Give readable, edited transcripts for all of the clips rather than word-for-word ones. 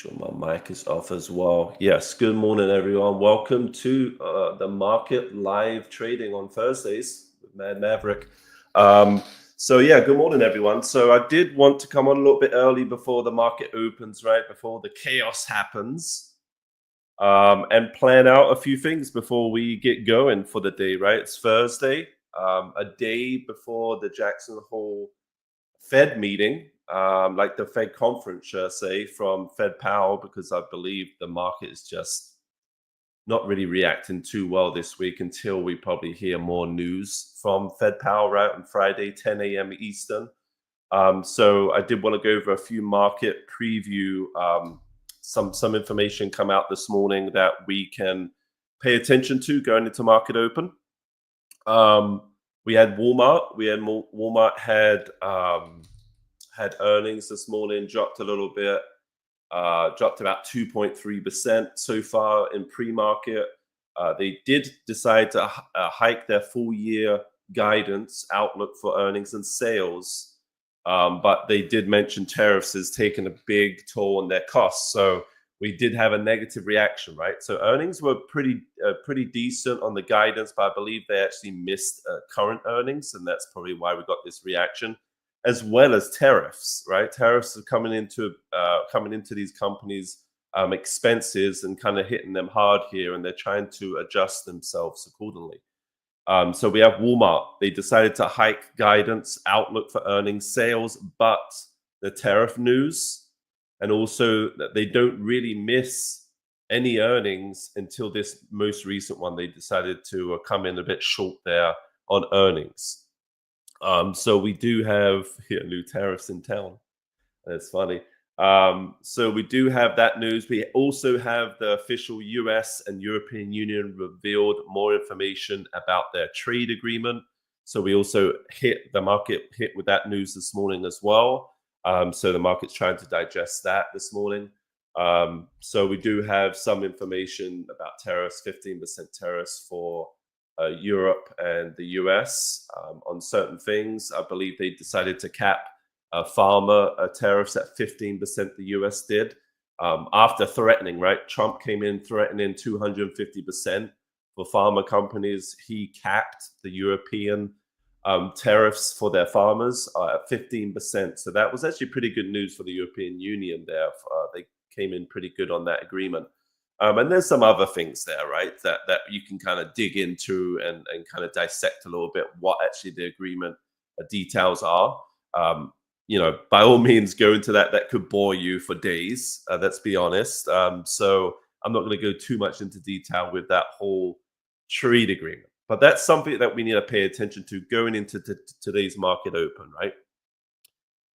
Sure, my mic is off as well. Yes, good morning, everyone. Welcome to the market live trading on Thursdays with MadMaverick. So, good morning, everyone. So I did want to come on a little bit early before the market opens, right? Before the chaos happens, and plan out a few things before we get going for the day, right? It's Thursday, a day before the Jackson Hole Fed meeting, like the Fed conference, say, from Fed Powell, because I believe the market is just not really reacting too well this week until we probably hear more news from Fed Powell, right, on Friday, 10 a.m. Eastern. So I did want to go over a few market preview, some information come out this morning that we can pay attention to going into market open. We had Walmart. Walmart had earnings this morning, dropped a little bit, dropped about 2.3% so far in pre-market. They did decide to hike their full year guidance outlook for earnings and sales, but they did mention tariffs is taking a big toll on their costs. So we did have a negative reaction, right? So earnings were pretty decent on the guidance, but I believe they actually missed current earnings, and that's probably why we got this reaction, as well as tariffs, right? Tariffs are coming into these companies' expenses and kind of hitting them hard here, and they're trying to adjust themselves accordingly. So we have Walmart. They decided to hike guidance outlook for earnings, sales, but the tariff news, and also that they don't really miss any earnings until this most recent one. They decided to come in a bit short there on earnings. So we do have new tariffs in town. That's funny. So we do have that news. We also have the official US and European Union revealed more information about their trade agreement. So we also the market hit with that news this morning as well. So the market's trying to digest that this morning. So we do have some information about tariffs, 15% tariffs for Europe and the US on certain things. I believe they decided to cap pharma tariffs at 15%, the US did, after threatening, right? Trump came in threatening 250% for pharma companies. He capped the European tariffs for their farmers at 15%. So that was actually pretty good news for the European Union there. They came in pretty good on that agreement. And there's some other things there, right, that you can kind of dig into and kind of dissect a little bit what actually the agreement details are. By all means, go into that. That could bore you for days, let's be honest. So I'm not going to go too much into detail with that whole trade agreement. But that's something that we need to pay attention to going into today's market open, right?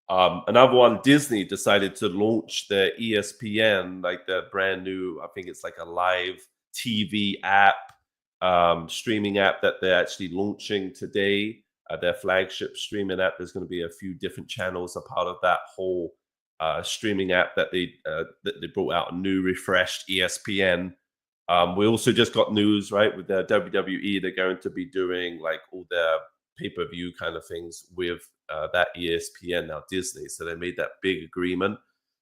Another one, Disney decided to launch their ESPN, like their brand new, I think it's like a live TV app, streaming app that they're actually launching today. Their flagship streaming app. There's going to be a few different channels a part of that whole streaming app that they brought out, a new refreshed ESPN. We also just got news, right, with the WWE. They're going to be doing like all their pay-per-view kind of things with that ESPN, now Disney. So they made that big agreement.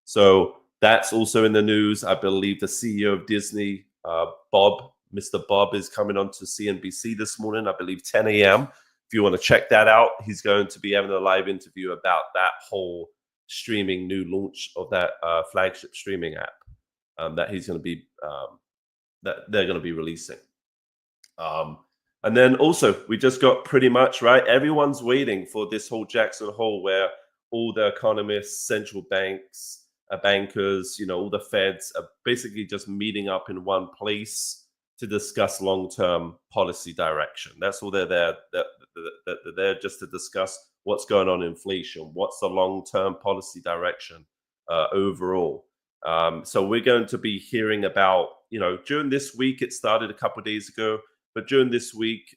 So that's also in the news. I believe the CEO of Disney, Mr. Bob, is coming on to CNBC this morning, I believe 10 a.m. If you want to check that out, he's going to be having a live interview about that whole streaming new launch of that flagship streaming app that he's going to be that they're going to be releasing. And then also, we just got pretty much, right, everyone's waiting for this whole Jackson Hole where all the economists, central banks, bankers, all the Feds are basically just meeting up in one place to discuss long-term policy direction. That's all they're there. They're there just to discuss what's going on in inflation, what's the long-term policy direction overall. So we're going to be hearing about, during this week, it started a couple of days ago, but during this week,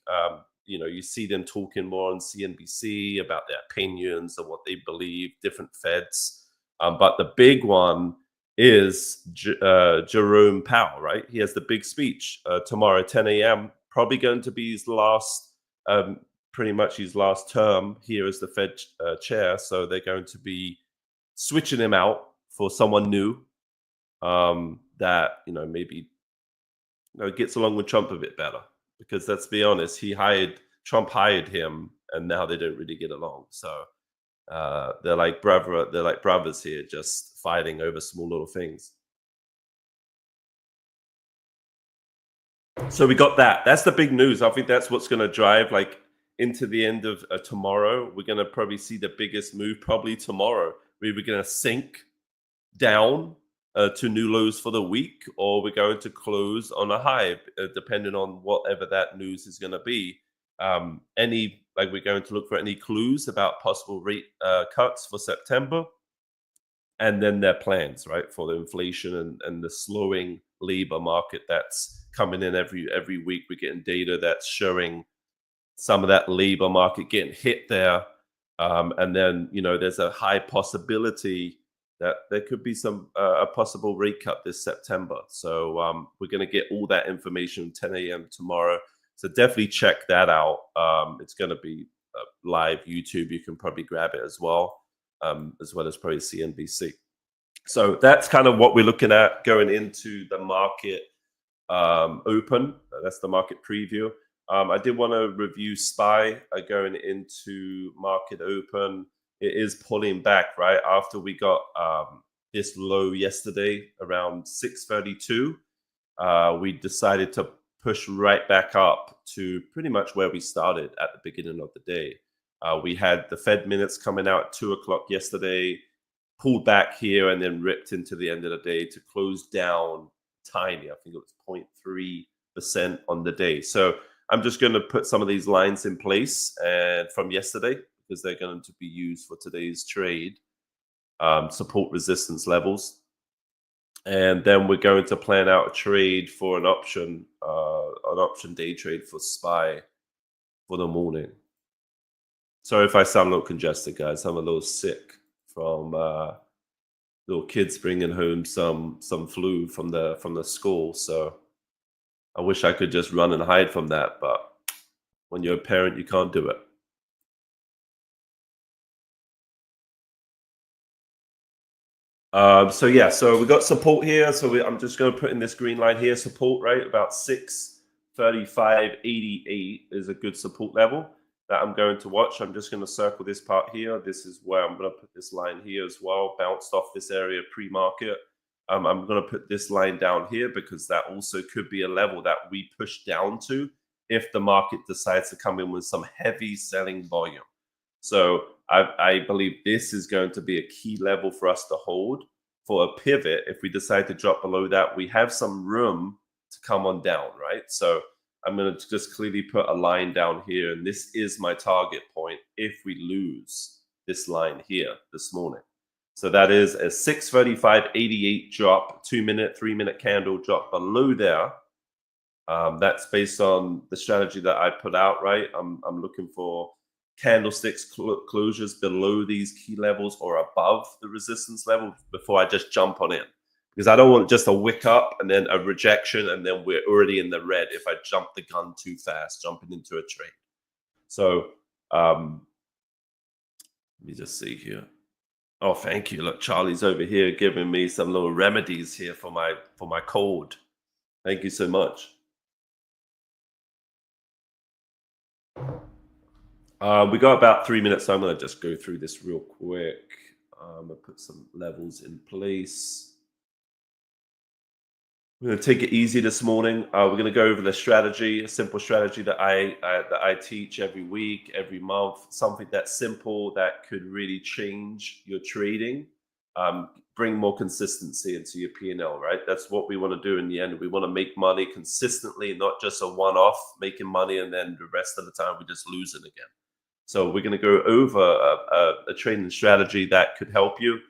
you see them talking more on CNBC about their opinions and what they believe, different Feds. But the big one is Jerome Powell, right? He has the big speech tomorrow, 10 a.m., probably going to be his last, pretty much his last term here as the Fed chair. So they're going to be switching him out for someone new. that maybe gets along with Trump a bit better. Because let's be honest, Trump hired him, and now they don't really get along. So they're like brothers here, just fighting over small little things. So we got that. That's the big news. I think that's what's going to drive into the end of tomorrow. We're going to probably see the biggest move probably tomorrow. We're going to sink down to new lows for the week, or we're going to close on a high, depending on whatever that news is going to be. We're going to look for any clues about possible rate cuts for September, and then their plans, right, for the inflation and the slowing labor market that's coming in every week. We're getting data that's showing some of that labor market getting hit there, and then there's a high possibility that there could be a possible rate cut this September. So we're going to get all that information 10 a.m. tomorrow. So definitely check that out. It's going to be live YouTube. You can probably grab it as well as probably CNBC. So that's kind of what we're looking at going into the market open. That's the market preview. I did want to review SPY going into market open. It is pulling back right after we got this low yesterday around 632. We decided to push right back up to pretty much where we started at the beginning of the day. We had the Fed minutes coming out at 2 o'clock yesterday, pulled back here, and then ripped into the end of the day to close down tiny. I think it was 0.3% on the day. So I'm just going to put some of these lines in place and from yesterday, because they're going to be used for today's trade, support resistance levels. And then we're going to plan out a trade for an option day trade for SPY for the morning. Sorry if I sound a little congested, guys. I'm a little sick from little kids bringing home some flu from the school. So I wish I could just run and hide from that, but when you're a parent, you can't do it. So we got support here. So I'm just going to put in this green line here, support, right? About 635.88 is a good support level that I'm going to watch. I'm just going to circle this part here. This is where I'm going to put this line here as well, bounced off this area pre-market. I'm going to put this line down here because that also could be a level that we push down to if the market decides to come in with some heavy selling volume. So I believe this is going to be a key level for us to hold for a pivot. If we decide to drop below that, we have some room to come on down, right? So I'm going to just clearly put a line down here, and this is my target point if we lose this line here this morning. So that is a 635.88 drop, 2-minute, 3-minute candle drop below there. That's based on the strategy that I put out, right? I'm looking for candlesticks closures below these key levels or above the resistance level before I just jump on in, because I don't want just a wick up and then a rejection and then we're already in the red if I jump the gun too fast, jumping into a trade. So let me just see here. Oh, thank you. Look, Charlie's over here giving me some little remedies here for my cold. Thank you so much. We got about 3 minutes, so I'm going to just go through this real quick. I'm going to put some levels in place. We're going to take it easy this morning. We're going to go over the strategy, a simple strategy that I teach every week, every month. Something that's simple that could really change your trading, bring more consistency into your P&L, right? That's what we want to do in the end. We want to make money consistently, not just a one-off making money and then the rest of the time we just lose it again. So we're going to go over a trading strategy that could help you.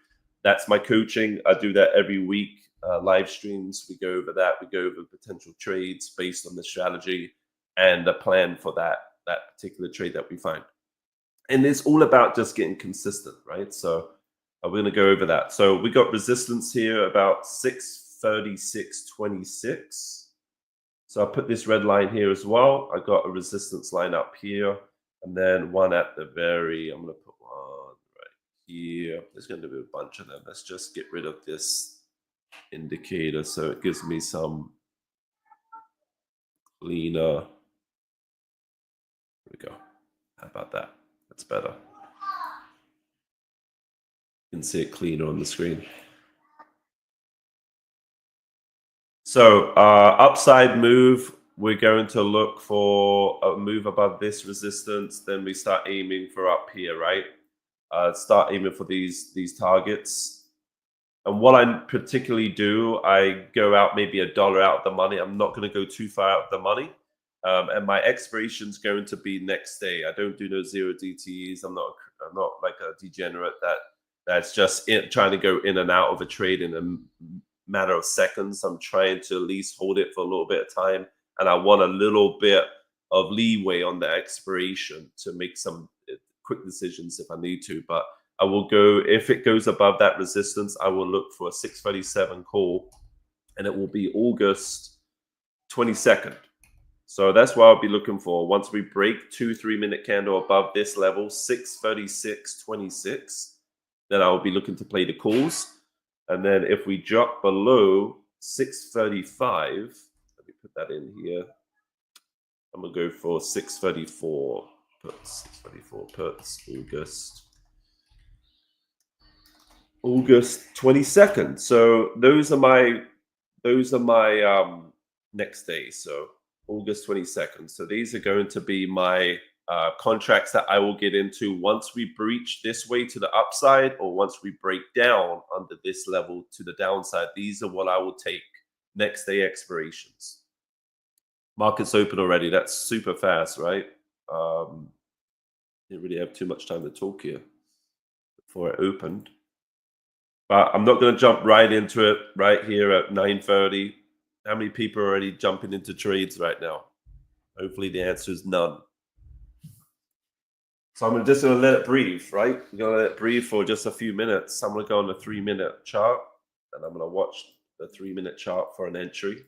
That's my coaching. I do that every week. Live streams, we go over that. We go over potential trades based on the strategy and the plan for that particular trade that we find. And it's all about just getting consistent, right? So we're going to go over that. So we got resistance here about 636.26. So I put this red line here as well. I got a resistance line up here, and then one at the I'm going to put one right here. There's going to be a bunch of them. Let's just get rid of this indicator, so it gives me some cleaner. There we go. How about that? That's better. You can see it cleaner on the screen. So upside move, we're going to look for a move above this resistance. Then we start aiming for up here, right? Start aiming for these targets. And what I particularly do, I go out maybe $1 out of the money. I'm not going to go too far out of the money. And my expiration's going to be next day. I don't do no zero DTEs. I'm not like a degenerate that's just trying to go in and out of a trade in a matter of seconds. I'm trying to at least hold it for a little bit of time, and I want a little bit of leeway on the expiration to make some quick decisions if I need to. But I will go, if it goes above that resistance, I will look for a 637 call, and it will be August 22nd. So that's what I'll be looking for. Once we break 2-3 minute candle above this level, 636.26, then I will be looking to play the calls. And then if we drop below 635, let me put that in here. I'm gonna go for 634 puts. 634 puts, August 22nd. So those are my next days. So August 22nd. So these are going to be my contracts that I will get into once we breach this way to the upside, or once we break down under this level to the downside. These are what I will take next day expirations. Market's open already. That's super fast, right? Didn't really have too much time to talk here before it opened. But I'm not going to jump right into it right here at 9:30. How many people are already jumping into trades right now? Hopefully the answer is none. So I'm just going to let it breathe, right? I'm going to let it breathe for just a few minutes. I'm going to go on the 3-minute chart, and I'm going to watch the 3-minute chart for an entry.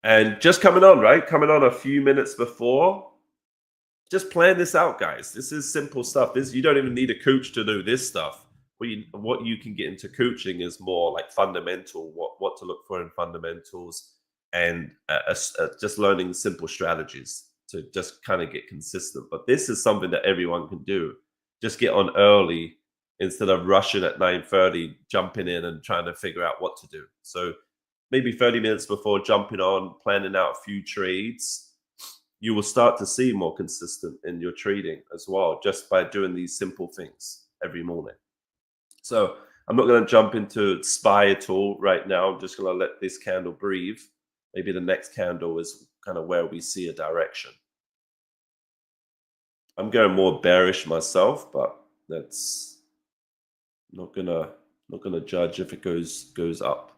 And just coming on, right? Coming on a few minutes before. Just plan this out, guys. This is simple stuff. You don't even need a coach to know this stuff. What you can get into coaching is more like fundamental, what to look for in fundamentals, and just learning simple strategies to just kind of get consistent. But this is something that everyone can do. Just get on early instead of rushing at 9:30, jumping in and trying to figure out what to do. So maybe 30 minutes before jumping on, planning out a few trades, you will start to see more consistent in your trading as well, just by doing these simple things every morning. So I'm not going to jump into SPY at all right now. I'm just going to let this candle breathe. Maybe the next candle is kind of where we see a direction. I'm going more bearish myself, but that's not gonna judge if it goes up.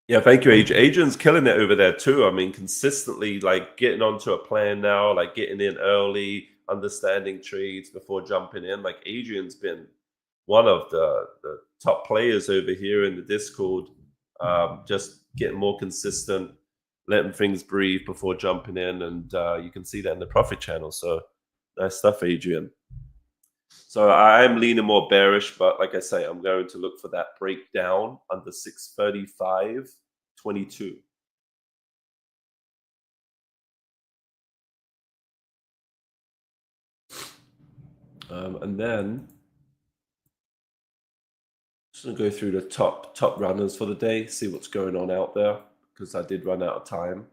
Yeah, thank you, Adrian. Adrian's killing it over there too. I mean, consistently like getting onto a plan now, like getting in early, understanding trades before jumping in. Like Adrian's been one of the top players over here in the Discord, just getting more consistent, letting things breathe before jumping in. And you can see that in the profit channel. So nice stuff, Adrian. So I'm leaning more bearish, but like I say, I'm going to look for that breakdown under 635.22. And then just gonna go through the top runners for the day, see what's going on out there, because I did run out of time.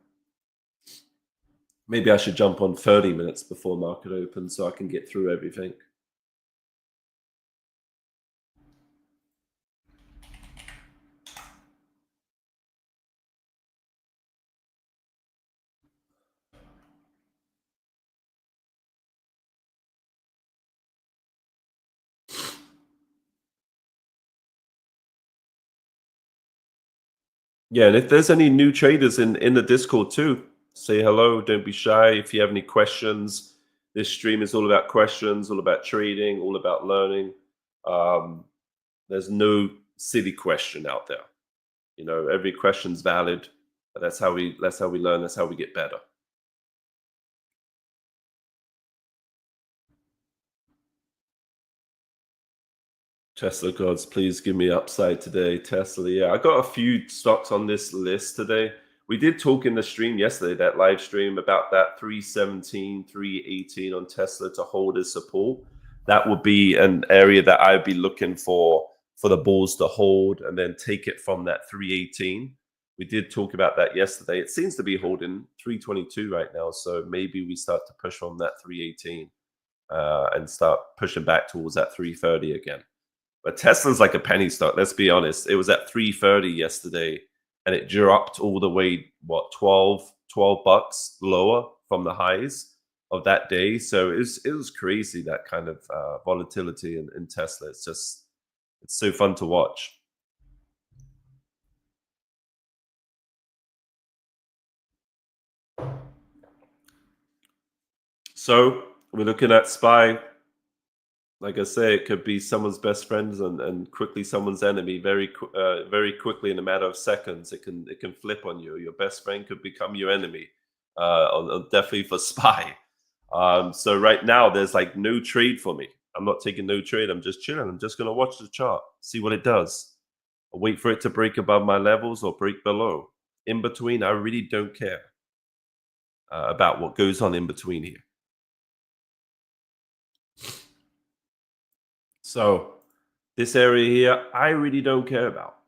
Maybe I should jump on 30 minutes before market open so I can get through everything. Yeah, and if there's any new traders in the Discord too, say hello. Don't be shy. If you have any questions, this stream is all about questions, all about trading, all about learning. There's no silly question out there. You know, every question's valid. That's how we learn. That's how we get better. Tesla gods, please give me upside today. Tesla, yeah. I got a few stocks on this list today. We did talk in the stream yesterday, that live stream, about that 317, 318 on Tesla to hold as support. That would be an area that I'd be looking for the bulls to hold and then take it from that 318. We did talk about that yesterday. It seems to be holding 322 right now. So maybe we start to push on that 318 and start pushing back towards that 330 again. But Tesla's like a penny stock. Let's be honest. It was at 330 yesterday, and it dropped all the way, what, 12 bucks lower from the highs of that day. So it was crazy, that kind of volatility in Tesla. It's so fun to watch. So we're looking at SPY. Like I say, it could be someone's best friends and quickly someone's enemy. Very quickly, in a matter of seconds, it can flip on you. Your best friend could become your enemy. Definitely for SPY. So right now, there's like no trade for me. I'm not taking no trade. I'm just chilling. I'm just gonna watch the chart, see what it does. I'll wait for it to break above my levels or break below. In between, I really don't care about what goes on in between here. So this area here, I really don't care about.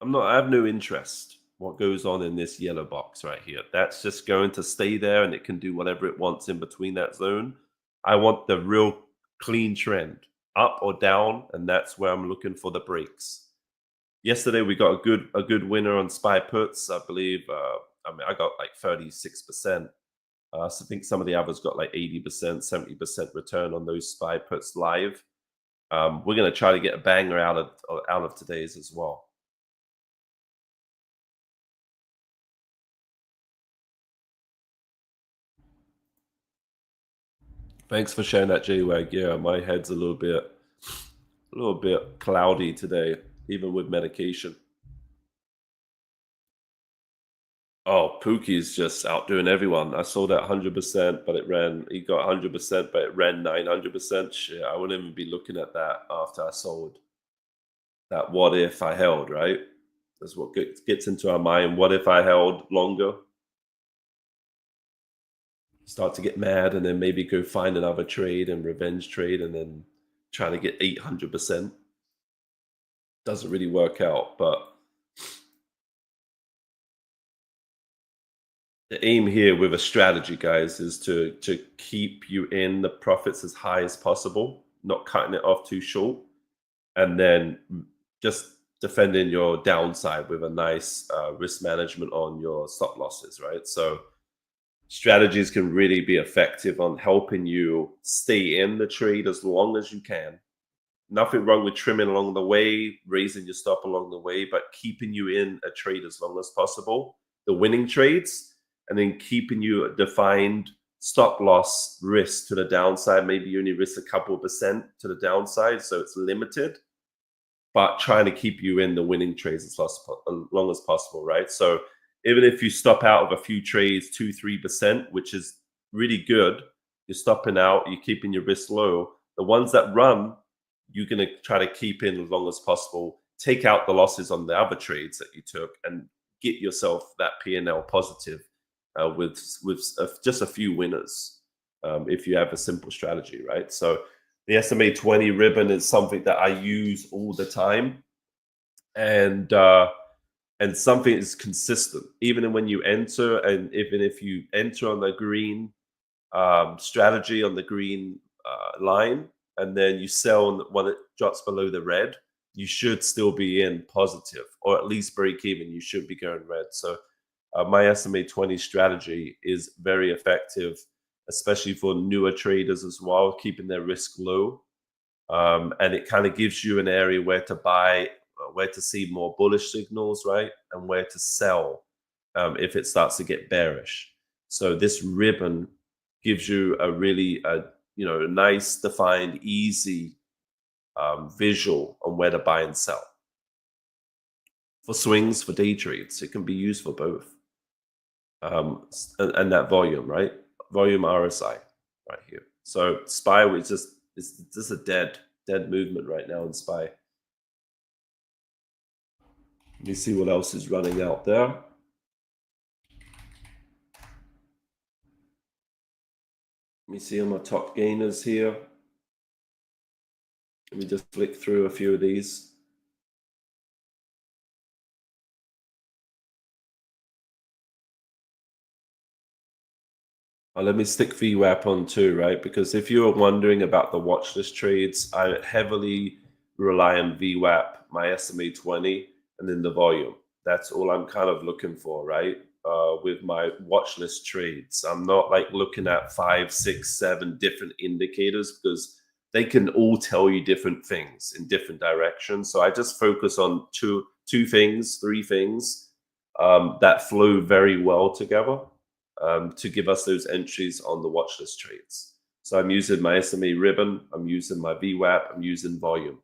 I have no interest what goes on in this yellow box right here. That's just going to stay there and it can do whatever it wants in between that zone. I want the real clean trend, up or down, and that's where I'm looking for the breaks. Yesterday we got a good winner on SPY puts. I believe I got like 36%. So I think some of the others got like 80%, 70% return on those SPY puts live. We're going to try to get a banger out of today's as well. Thanks for sharing that, JWAG. Yeah, my head's a little bit cloudy today, even with medication. Oh, Pookie's just outdoing everyone. I saw that 100%, but it ran. He got 100%, but it ran 900%. Shit, I wouldn't even be looking at that after I sold. That what if I held, right? That's what gets into our mind. What if I held longer? Start to get mad and then maybe go find another trade and revenge trade and then trying to get 800%. Doesn't really work out, but the aim here with a strategy, guys, is to keep you in the profits as high as possible, not cutting it off too short, and then just defending your downside with a nice risk management on your stop losses, right? So strategies can really be effective on helping you stay in the trade as long as you can. Nothing wrong with trimming along the way, raising your stop along the way, but keeping you in a trade as long as possible, the winning trades, and then keeping you a defined stop loss risk to the downside. Maybe you only risk a couple of percent to the downside, so it's limited, but trying to keep you in the winning trades as long as possible, right? So even if you stop out of a few trades, 2-3%, which is really good, you're stopping out, you're keeping your risk low. The ones that run, you're going to try to keep in as long as possible, take out the losses on the other trades that you took, and get yourself that P&L positive with just a few winners if you have a simple strategy, right? So the SMA 20 ribbon is something that I use all the time, and something is consistent even when you enter, and even if you enter on the green strategy on the green line, and then you sell when it drops below the red, you should still be in positive, or at least break even. You should be going red. So my SMA 20 strategy is very effective, especially for newer traders as well, keeping their risk low. And it kind of gives you an area where to buy, where to see more bullish signals, right? And where to sell if it starts to get bearish. So this ribbon gives you a really a nice, defined, easy visual on where to buy and sell. For swings, for day trades, it can be used for both. And that volume, right? Volume RSI right here. So SPY was just a dead dead movement right now in SPY. Let me see what else is running out there. Let me see on my top gainers here. Let me just flick through a few of these. Let me stick VWAP on too, right? Because if you were wondering about the watch list trades, I heavily rely on VWAP, my SMA 20, and then the volume. That's all I'm kind of looking for, right? With my watch list trades. I'm not like looking at 5, 6, 7 different indicators because they can all tell you different things in different directions. So I just focus on two things, three things that flow very well together. To give us those entries on the watch list trades. So I'm using my SMA ribbon, I'm using my VWAP, I'm using volume.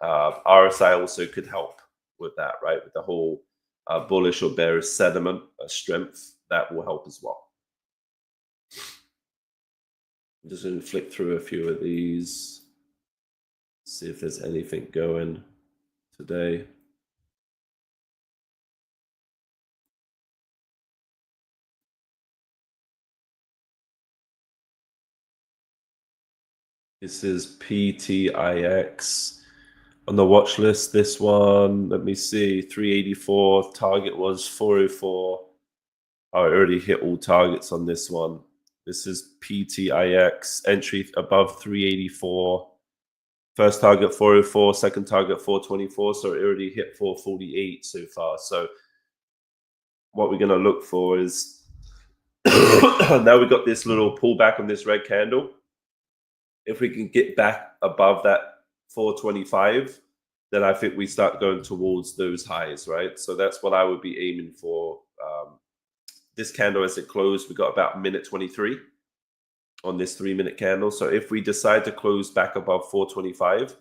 RSI also could help with that, right? With the whole bullish or bearish sentiment, strength, that will help as well. I'm just going to flick through a few of these, see if there's anything going today. This is PTIX on the watch list. This one, let me see, 384. Target was 404. I already hit all targets on this one. This is PTIX, entry above 384. First target 404, second target 424. So it already hit 448 so far. So what we're going to look for is now we've got this little pullback on this red candle. If we can get back above that 425, then I think we start going towards those highs, right? So that's what I would be aiming for. This candle as it closed, we got about minute 23 on this 3-minute candle. So if we decide to close back above 425,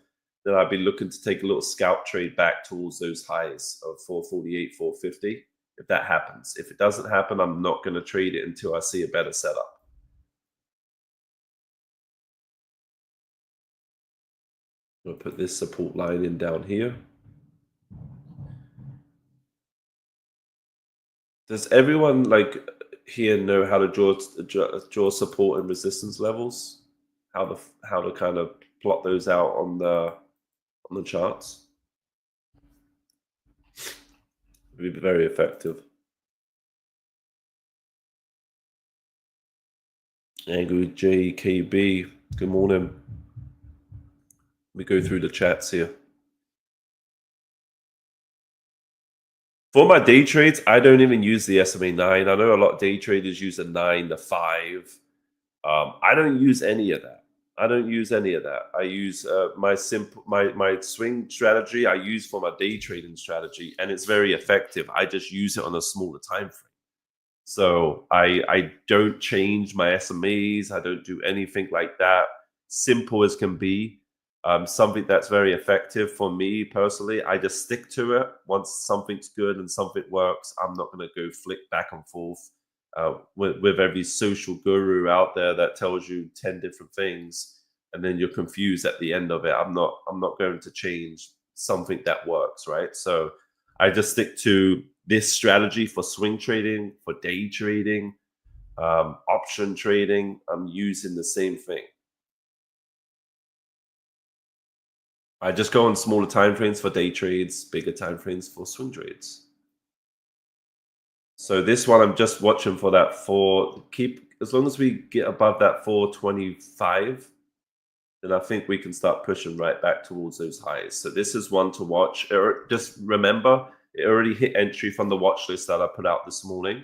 then I'd be looking to take a little scalp trade back towards those highs of 448, 450, if that happens. If it doesn't happen, I'm not going to trade it until I see a better setup. I'll put this support line in down here. Does everyone like here know how to draw support and resistance levels? How to kind of plot those out on the charts? It'd be very effective. Angry JKB, good morning. Let me go through the chats here. For my day trades, I don't even use the SMA 9. I know a lot of day traders use the 9, the 5. I don't use any of that. I don't use any of that. I use my swing strategy. I use for my day trading strategy, and it's very effective. I just use it on a smaller time frame. So I don't change my SMAs. I don't do anything like that. Simple as can be. Something that's very effective for me personally. I just stick to it. Once something's good and something works, I'm not going to go flick back and forth with every social guru out there that tells you 10 different things, and then you're confused at the end of it. I'm not going to change something that works, right? So I just stick to this strategy for swing trading, for day trading, option trading. I'm using the same thing. I just go on smaller time frames for day trades, bigger time frames for swing trades. So this one, I'm just watching for that as long as we get above that 425, then I think we can start pushing right back towards those highs. So this is one to watch. Just remember, it already hit entry from the watch list that I put out this morning.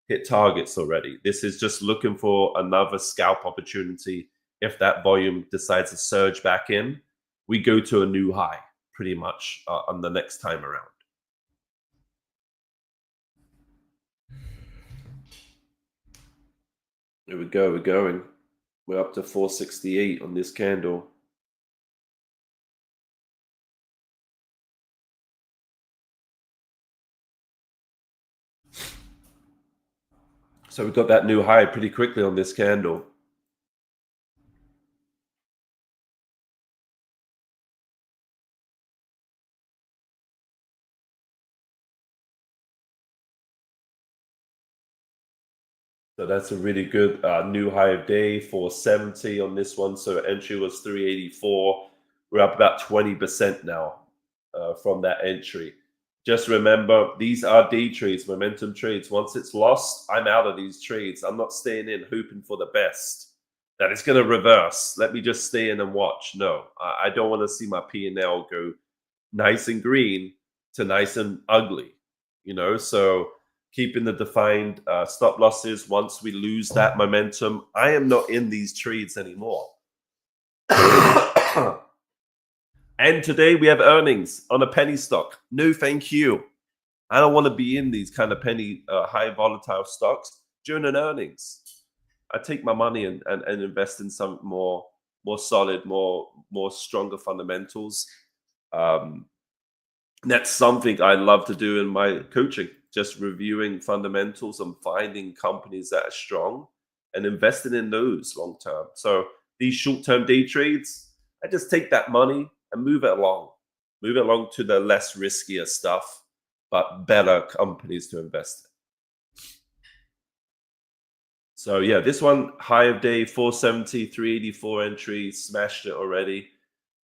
Hit targets already. This is just looking for another scalp opportunity. If that volume decides to surge back in, we go to a new high pretty much on the next time around. Here we go. We're going. We're up to 468 on this candle. So we got that new high pretty quickly on this candle. So that's a really good new high of day, 470 on this one. So entry was 384. We're up about 20% now from that entry. Just remember, these are day trades, momentum trades. Once it's lost, I'm out of these trades. I'm not staying in hoping for the best. That it's going to reverse. Let me just stay in and watch. No, I don't want to see my P&L go nice and green to nice and ugly. So keeping the defined stop losses. Once we lose that momentum, I am not in these trades anymore. And today we have earnings on a penny stock. No, thank you. I don't want to be in these kind of penny high volatile stocks during an earnings. I take my money and invest in some more solid, more stronger fundamentals. That's something I love to do in my coaching, just reviewing fundamentals and finding companies that are strong and investing in those long term. So these short-term day trades, I just take that money and move it along to the less riskier stuff, but better companies to invest in. So yeah, this one, high of day, 470, 384 entry, smashed it already.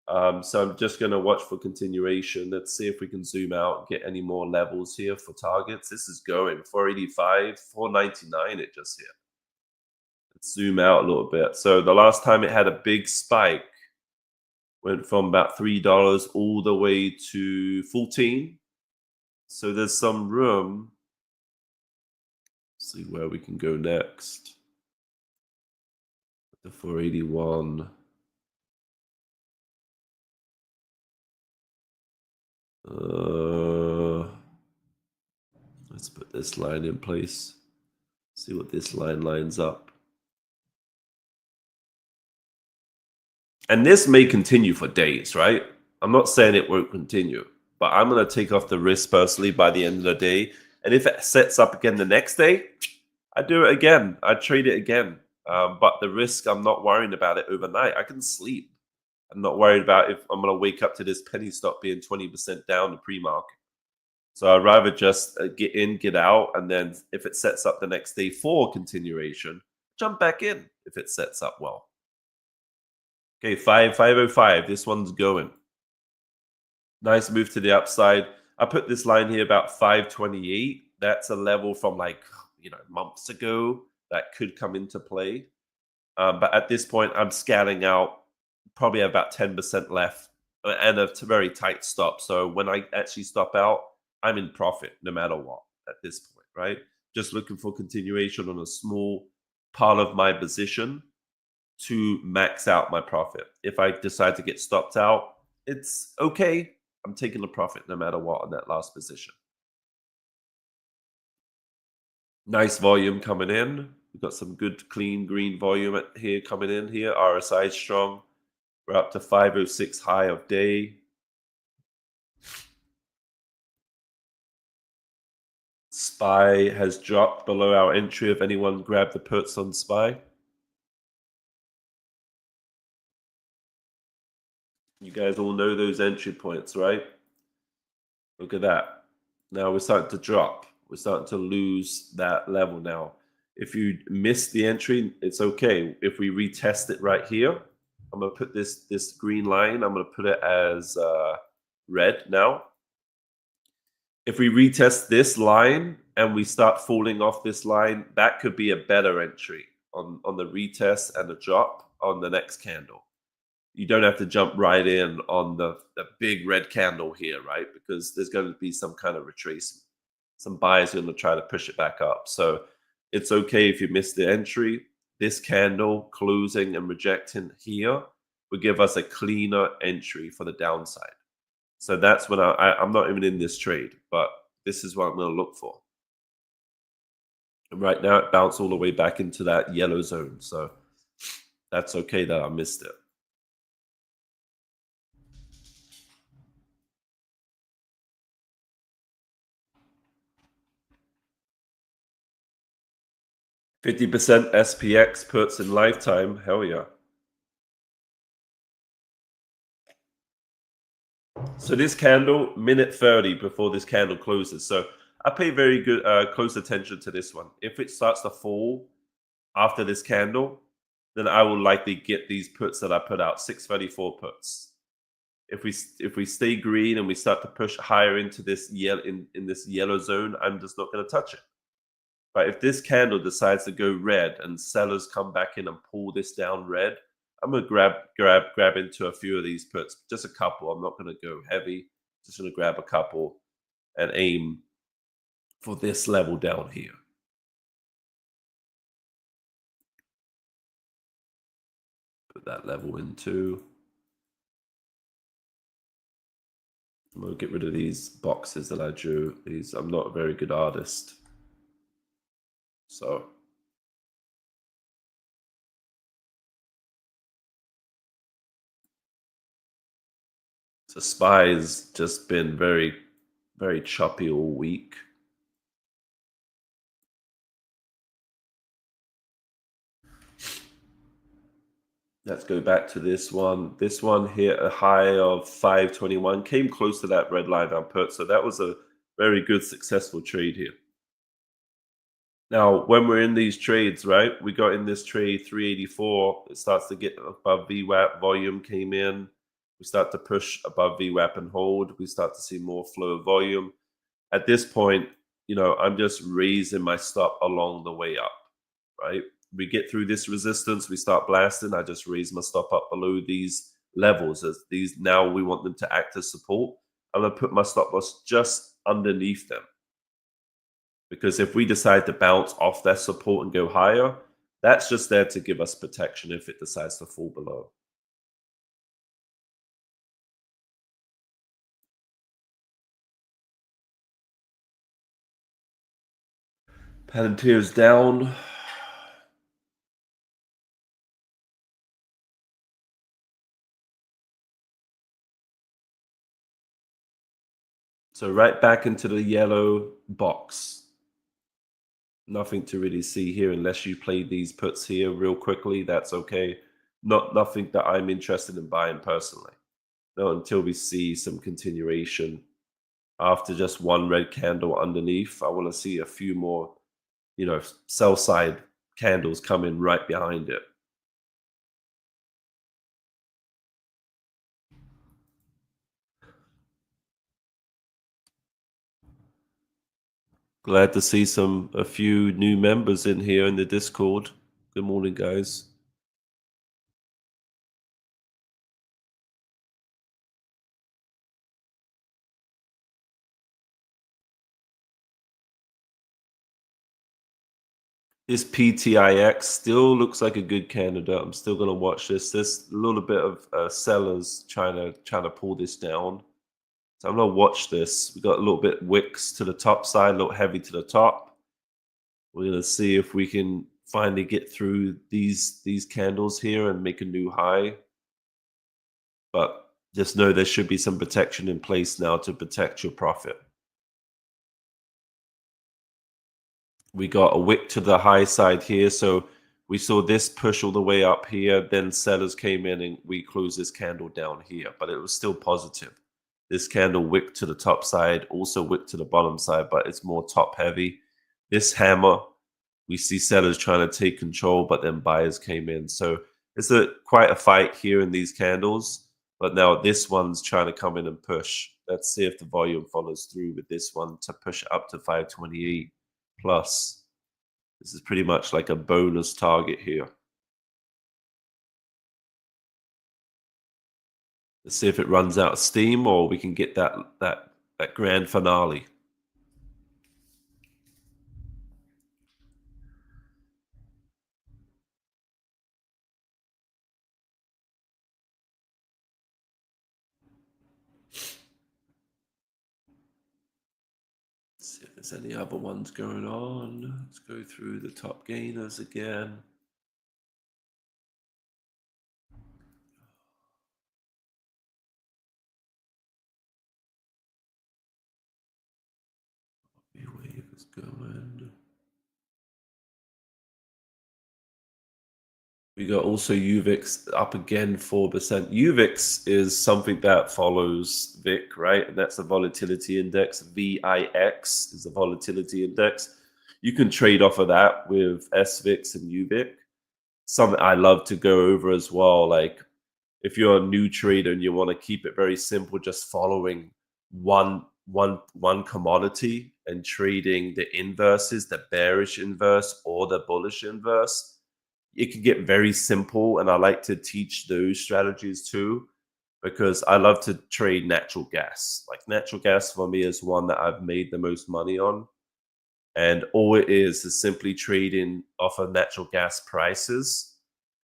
So I'm just going to watch for continuation. Let's see if we can zoom out and get any more levels here for targets. This is going 485, 499 it just hit. Let's zoom out a little bit. So the last time it had a big spike, went from about $3 all the way to 14. So there's some room. Let's see where we can go next. The 481. Let's put this line in place. See what this line lines up. And this may continue for days, right? I'm not saying it won't continue, but I'm going to take off the risk personally by the end of the day. And if it sets up again the next day, I do it again. I trade it again. But the risk, I'm not worrying about it overnight. I can sleep. I'm not worried about if I'm going to wake up to this penny stock being 20% down the pre-market. So I'd rather just get in, get out, and then if it sets up the next day for continuation, jump back in if it sets up well. Okay, 505. This one's going. Nice move to the upside. I put this line here about 528. That's a level from months ago that could come into play. But at this point, I'm scanning out. Probably about 10% left and a very tight stop. So when I actually stop out, I'm in profit no matter what at this point, right? Just looking for continuation on a small part of my position to max out my profit. If I decide to get stopped out, it's okay. I'm taking a profit no matter what on that last position. Nice volume coming in. We've got some good clean green volume here coming in here. RSI is strong. We're up to 506 high of day. SPY has dropped below our entry. If anyone grabbed the puts on SPY. You guys all know those entry points, right? Look at that. Now we're starting to drop. We're starting to lose that level now. If you miss the entry, it's okay. If we retest it right here, I'm going to put this green line, I'm going to put it as red now. If we retest this line and we start falling off this line, that could be a better entry on the retest and the drop on the next candle. You don't have to jump right in on the big red candle here, right? Because there's going to be some kind of retracement. Some buyers are going to try to push it back up. So it's okay if you miss the entry. This candle closing and rejecting here will give us a cleaner entry for the downside. So that's when I'm not even in this trade, but this is what I'm going to look for. And right now it bounced all the way back into that yellow zone. So that's okay that I missed it. %, SPX puts in lifetime. Hell yeah. So this candle, minute 30 before this candle closes. So I pay very good close attention to this one. If it starts to fall after this candle, then I will likely get these puts that I put out, 634 puts. If we stay green and we start to push higher into this in this yellow zone, I'm just not going to touch it. But if this candle decides to go red and sellers come back in and pull this down red, I'm gonna grab into a few of these puts, just a couple. I'm not gonna go heavy. Just gonna grab a couple and aim for this level down here. Put that level in too. I'm gonna get rid of these boxes that I drew. I'm not a very good artist, so. So SPY's just been very, very choppy all week. Let's go back to this one. This one hit a high of 521, came close to that red line I put. So that was a very good, successful trade here. Now, when we're in these trades, right, we got in this trade 384. It starts to get above VWAP. Volume came in. We start to push above VWAP and hold. We start to see more flow of volume. At this point, I'm just raising my stop along the way up, right? We get through this resistance, we start blasting. I just raise my stop up below these levels. As these, now we want them to act as support. I'm gonna put my stop loss just underneath them, because if we decide to bounce off that support and go higher, that's just there to give us protection if it decides to fall below. Palantir's down. So right back into the yellow box. Nothing to really see here unless you play these puts here real quickly. That's okay. Nothing that I'm interested in buying personally. No, until we see some continuation after just one red candle underneath. I want to see a few more, sell side candles come in right behind it. Glad to see a few new members in here in the Discord. Good morning, guys. This PTIX still looks like a good candidate. I'm still going to watch this. There's a little bit of sellers trying to pull this down. So I'm going to watch this. We got a little bit wicks to the top side, a little heavy to the top. We're going to see if we can finally get through these candles here and make a new high. But just know there should be some protection in place now to protect your profit. We got a wick to the high side here. So we saw this push all the way up here. Then sellers came in and we closed this candle down here, but it was still positive. This candle wick to the top side, also wick to the bottom side, but it's more top heavy. This hammer, we see sellers trying to take control, but then buyers came in. So it's quite a fight here in these candles. But now this one's trying to come in and push. Let's see if the volume follows through with this one to push up to 528 plus. This is pretty much like a bonus target here. Let's see if it runs out of steam or we can get that grand finale. Let's see if there's any other ones going on. Let's go through the top gainers again. Wave is going. We got also UVIX up again 4%. UVIX is something that follows VIX, right? And that's the volatility index. VIX is the volatility index. You can trade off of that with SVIX and UVIC. Something I love to go over as well. Like if you're a new trader and you want to keep it very simple, just following one commodity and trading the inverses, the bearish inverse or the bullish inverse, it can get very simple. And I like to teach those strategies too, because I love to trade natural gas. Like natural gas for me is one that I've made the most money on. And all it is simply trading off of natural gas prices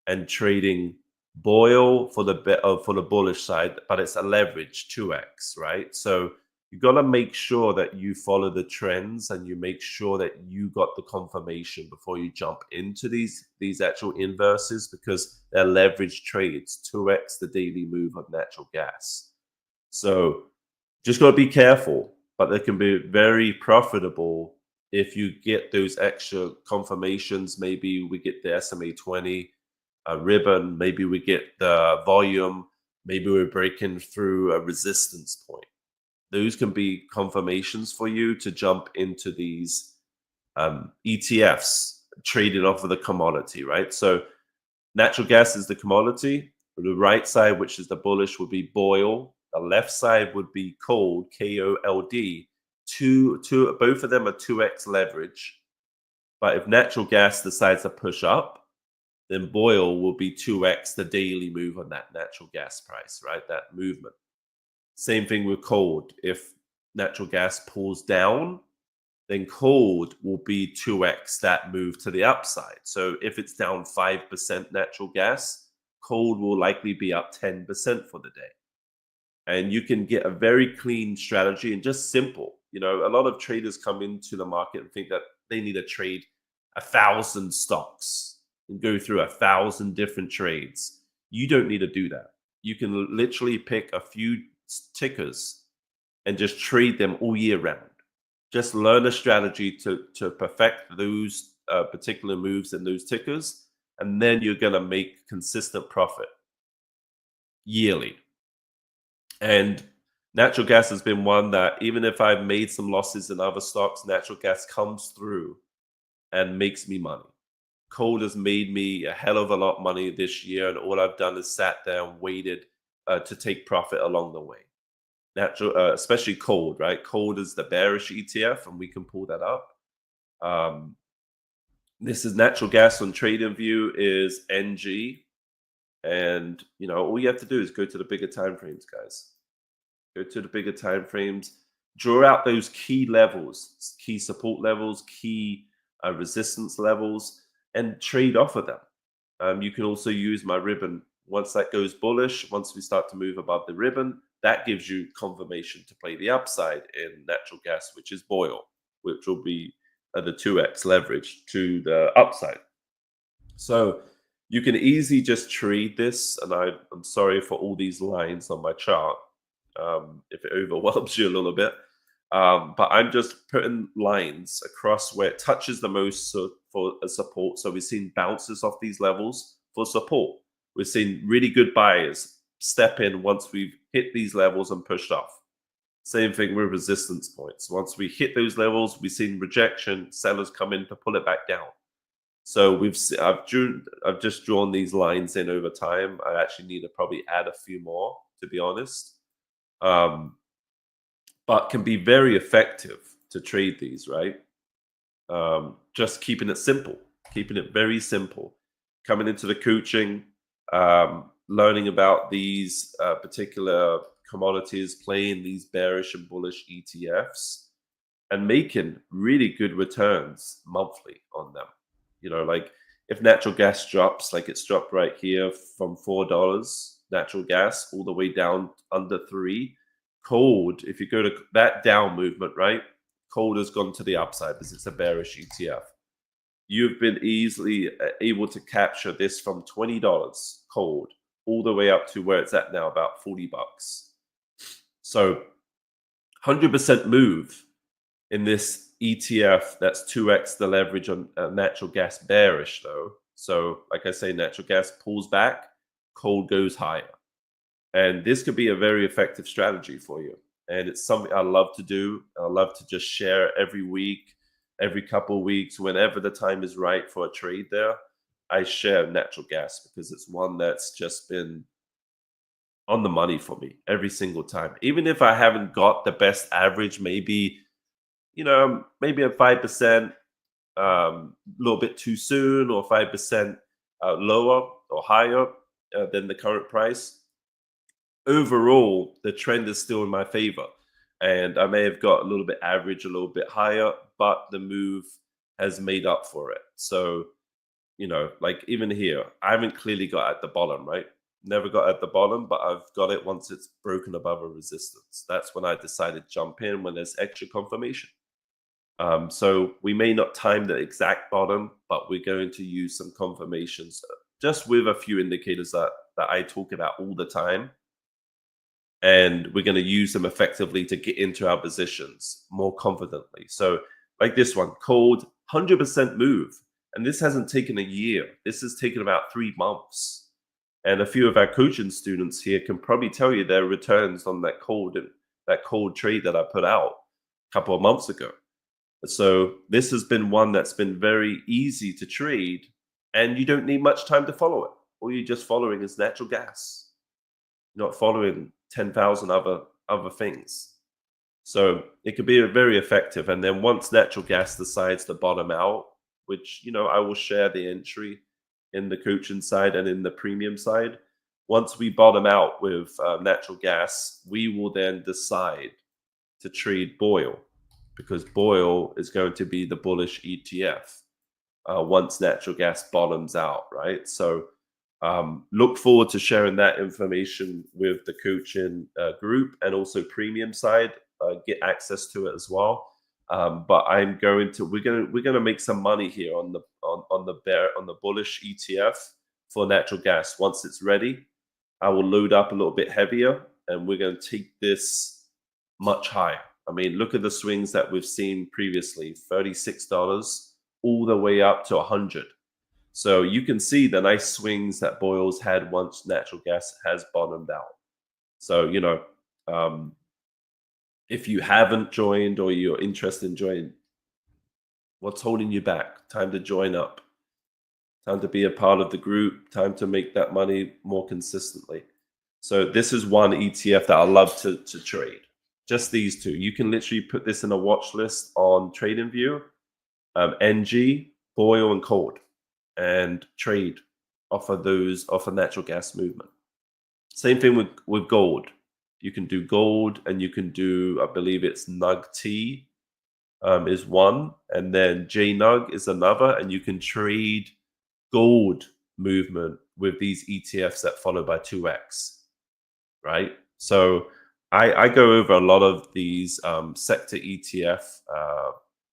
and trading Boyle for the bullish side, but it's a leverage 2x, right? So you got to make sure that you follow the trends and you make sure that you got the confirmation before you jump into these actual inverses, because they're leverage trades, 2x the daily move of natural gas. So just got to be careful, but they can be very profitable if you get those extra confirmations. Maybe we get the SMA 20 ribbon, maybe we get the volume, maybe we're breaking through a resistance point. Those can be confirmations for you to jump into these ETFs traded off of the commodity, right? So natural gas is the commodity. The right side, which is the bullish, would be Boyle. The left side would be cold, KOLD. Both of them are 2x leverage. But if natural gas decides to push up, then Boyle will be 2x the daily move on that natural gas price, right? That movement. Same thing with cold. If natural gas pulls down, then cold will be 2x that move to the upside. So if it's down 5% natural gas, cold will likely be up 10% for the day. And you can get a very clean strategy and just simple. You know, a lot of traders come into the market and think that they need to trade 1,000 stocks and go through 1,000 different trades. You don't need to do that. You can literally pick a few tickers and just trade them all year round. Just learn a strategy to perfect those particular moves in those tickers, and then you're going to make consistent profit yearly. And natural gas has been one that, even if I've made some losses in other stocks, natural gas comes through and makes me money. Coal has made me a hell of a lot of money this year, and all I've done is sat there and waited to take profit along the way. Especially coal, right? Coal is the bearish ETF, and we can pull that up. This is natural gas on TradingView is NG. And, you know, all you have to do is go to the bigger time frames, guys. Go to the bigger time frames, draw out those key levels, key support levels, key resistance levels, and trade off of them. You can also use my ribbon. Once that goes bullish, once we start to move above the ribbon, that gives you confirmation to play the upside in natural gas, which is Boyle, which will be the 2x leverage to the upside. So you can easily just trade this, and I'm sorry for all these lines on my chart if it overwhelms you a little bit. But I'm just putting lines across where it touches the most for a support. So we've seen bounces off these levels for support. We've seen really good buyers step in once we've hit these levels and pushed off. Same thing with resistance points. Once we hit those levels, we've seen rejection, sellers come in to pull it back down. So I've just drawn these lines in over time. I actually need to probably add a few more, to be honest. But can be very effective to trade these, right? Just keeping it simple, keeping it very simple. Coming into the coaching, learning about these particular commodities, playing these bearish and bullish ETFs, and making really good returns monthly on them. You know, like if natural gas drops, like it's dropped right here from $4 natural gas all the way down under $3. Cold, if you go to that down movement, right? Cold has gone to the upside because it's a bearish ETF. You've been easily able to capture this from $20 cold all the way up to where it's at now, about $40. So 100% move in this ETF. That's 2x the leverage on natural gas bearish though. So like I say, natural gas pulls back, cold goes higher. And this could be a very effective strategy for you. And it's something I love to do. I love to just share every week. every couple of weeks, whenever the time is right for a trade there, I share natural gas because it's one that's just been on the money for me every single time. Even if I haven't got the best average, maybe, maybe a 5%, a little bit too soon, or 5% lower or higher than the current price. Overall, the trend is still in my favor. And I may have got a little bit average, a little bit higher, but the move has made up for it. So, like even here, I haven't clearly got at the bottom, right? Never got at the bottom, but I've got it once it's broken above a resistance. That's when I decided to jump in when there's extra confirmation. So we may not time the exact bottom, but we're going to use some confirmations just with a few indicators that I talk about all the time. And we're going to use them effectively to get into our positions more confidently. So like this one, cold, 100% move. And this hasn't taken a year. This has taken about 3 months. And a few of our coaching students here can probably tell you their returns on that cold trade that I put out a couple of months ago. So this has been one that's been very easy to trade, and you don't need much time to follow it. All you're just following is natural gas. You're not following 10,000 other things. So it could be very effective. And then once natural gas decides to bottom out, which, I will share the entry in the coaching side and in the premium side. Once we bottom out with natural gas, we will then decide to trade Boyle, because Boyle is going to be the bullish ETF once natural gas bottoms out, right? So look forward to sharing that information with the coaching group, and also premium side, get access to it as well. But we're going to make some money here on the bullish ETF for natural gas. Once it's ready, I will load up a little bit heavier, and we're going to take this much higher. I mean, look at the swings that we've seen previously, $36 all the way up to 100. So you can see the nice swings that Boyle's had once natural gas has bottomed out. So, if you haven't joined or you're interested in joining, what's holding you back? Time to join up. Time to be a part of the group. Time to make that money more consistently. So this is one ETF that I love to trade. Just these two. You can literally put this in a watch list on TradingView, NG, Boyle, and Cold, and trade off of natural gas movement. Same thing with gold. You can do gold, and you can do, I believe it's NUG-T is one, and then JNUG is another, and you can trade gold movement with these ETFs that follow by 2x, right? So I go over a lot of these sector ETF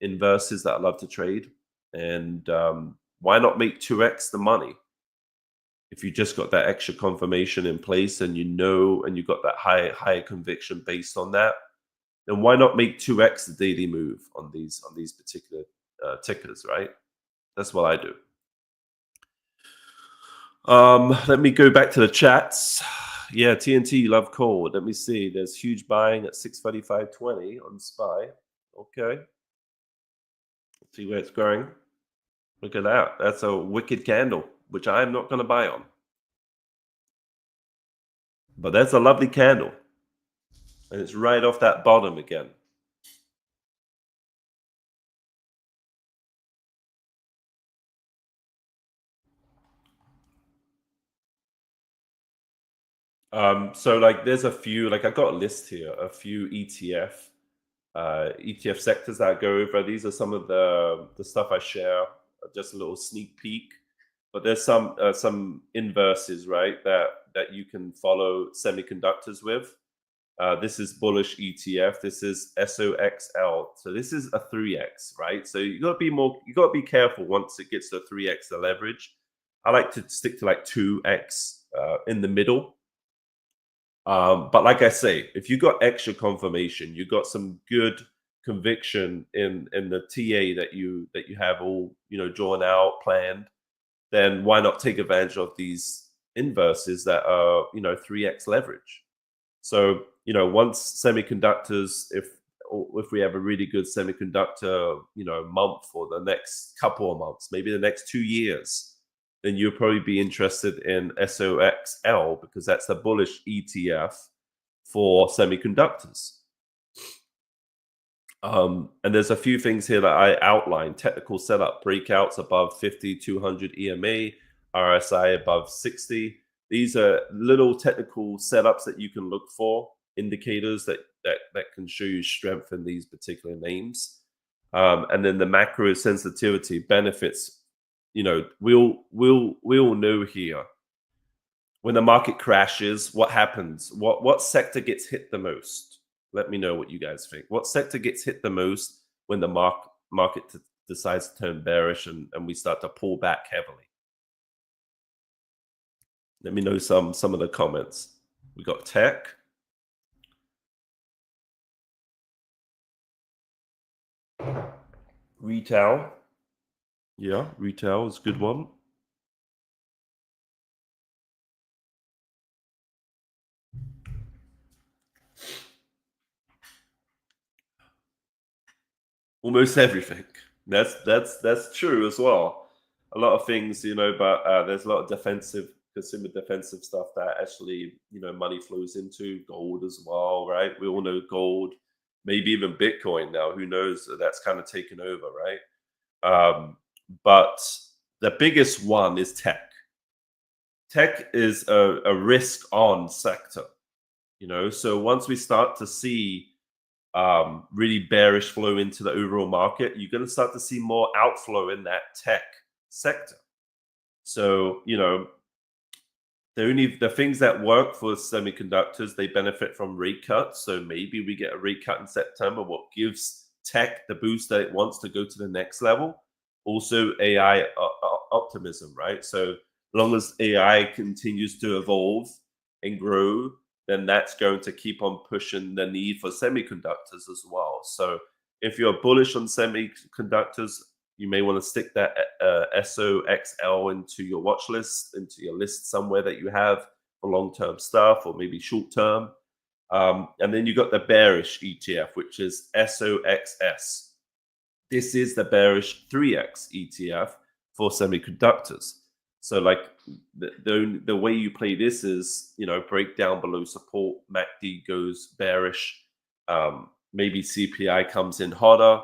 inverses that I love to trade, and why not make 2x the money? If you just got that extra confirmation in place, and and you got that higher conviction based on that, then why not make 2x the daily move on these particular tickers, right? That's what I do. Let me go back to the chats. Yeah, TNT, love cold. Let me see. There's huge buying at 635.20 on SPY. Okay. Let's see where it's going. Look at that. That's a wicked candle, which I'm not going to buy on. But that's a lovely candle. And it's right off that bottom again. So like there's a few, like I got a list here, a few ETF sectors that I go over. These are some of the stuff I share, just a little sneak peek. But there's some inverses, right, that you can follow semiconductors with. This is bullish ETF. This is SOXL. So this is a 3x, right? So you got to be careful once it gets to 3x the leverage. I like to stick to like 2x in the middle. But like I say, if you got extra confirmation, you got some good conviction in the TA that you have all drawn out, planned, then why not take advantage of these inverses that are 3x leverage? So once semiconductors, if or if we have a really good semiconductor, month or the next couple of months, maybe the next 2 years, then you'll probably be interested in SOXL because that's the bullish ETF for semiconductors. And there's a few things here that I outlined: technical setup, breakouts above 50, 200 EMA, RSI above 60. These are little technical setups that you can look for, indicators that can show you strength in these particular names. And then the macro sensitivity benefits. We all know here, when the market crashes, what happens? What sector gets hit the most? Let me know what you guys think. What sector gets hit the most when the market decides to turn bearish and we start to pull back heavily? Let me know some of the comments. We got tech. Retail. Yeah, retail is a good one. Almost everything. That's true as well. A lot of things, but there's a lot of consumer defensive stuff that actually, money flows into. Gold as well, right? We all know gold, maybe even Bitcoin now. Who knows? That's kind of taken over, right? But the biggest one is tech. Tech is a risk on sector, so once we start to see really bearish flow into the overall market, you're going to start to see more outflow in that tech sector. So, the things that work for semiconductors, they benefit from rate cuts. So maybe we get a rate cut in September, what gives tech the boost that it wants to go to the next level. Also, AI optimism, right? So long as AI continues to evolve and grow, then that's going to keep on pushing the need for semiconductors as well. So if you're bullish on semiconductors, you may want to stick that SOXL into your watch list, into your list somewhere that you have for long-term stuff or maybe short-term. And then you got the bearish ETF, which is SOXS. This is the bearish 3X ETF for semiconductors. So like the way you play this is, break down below support, MACD goes bearish, maybe CPI comes in hotter,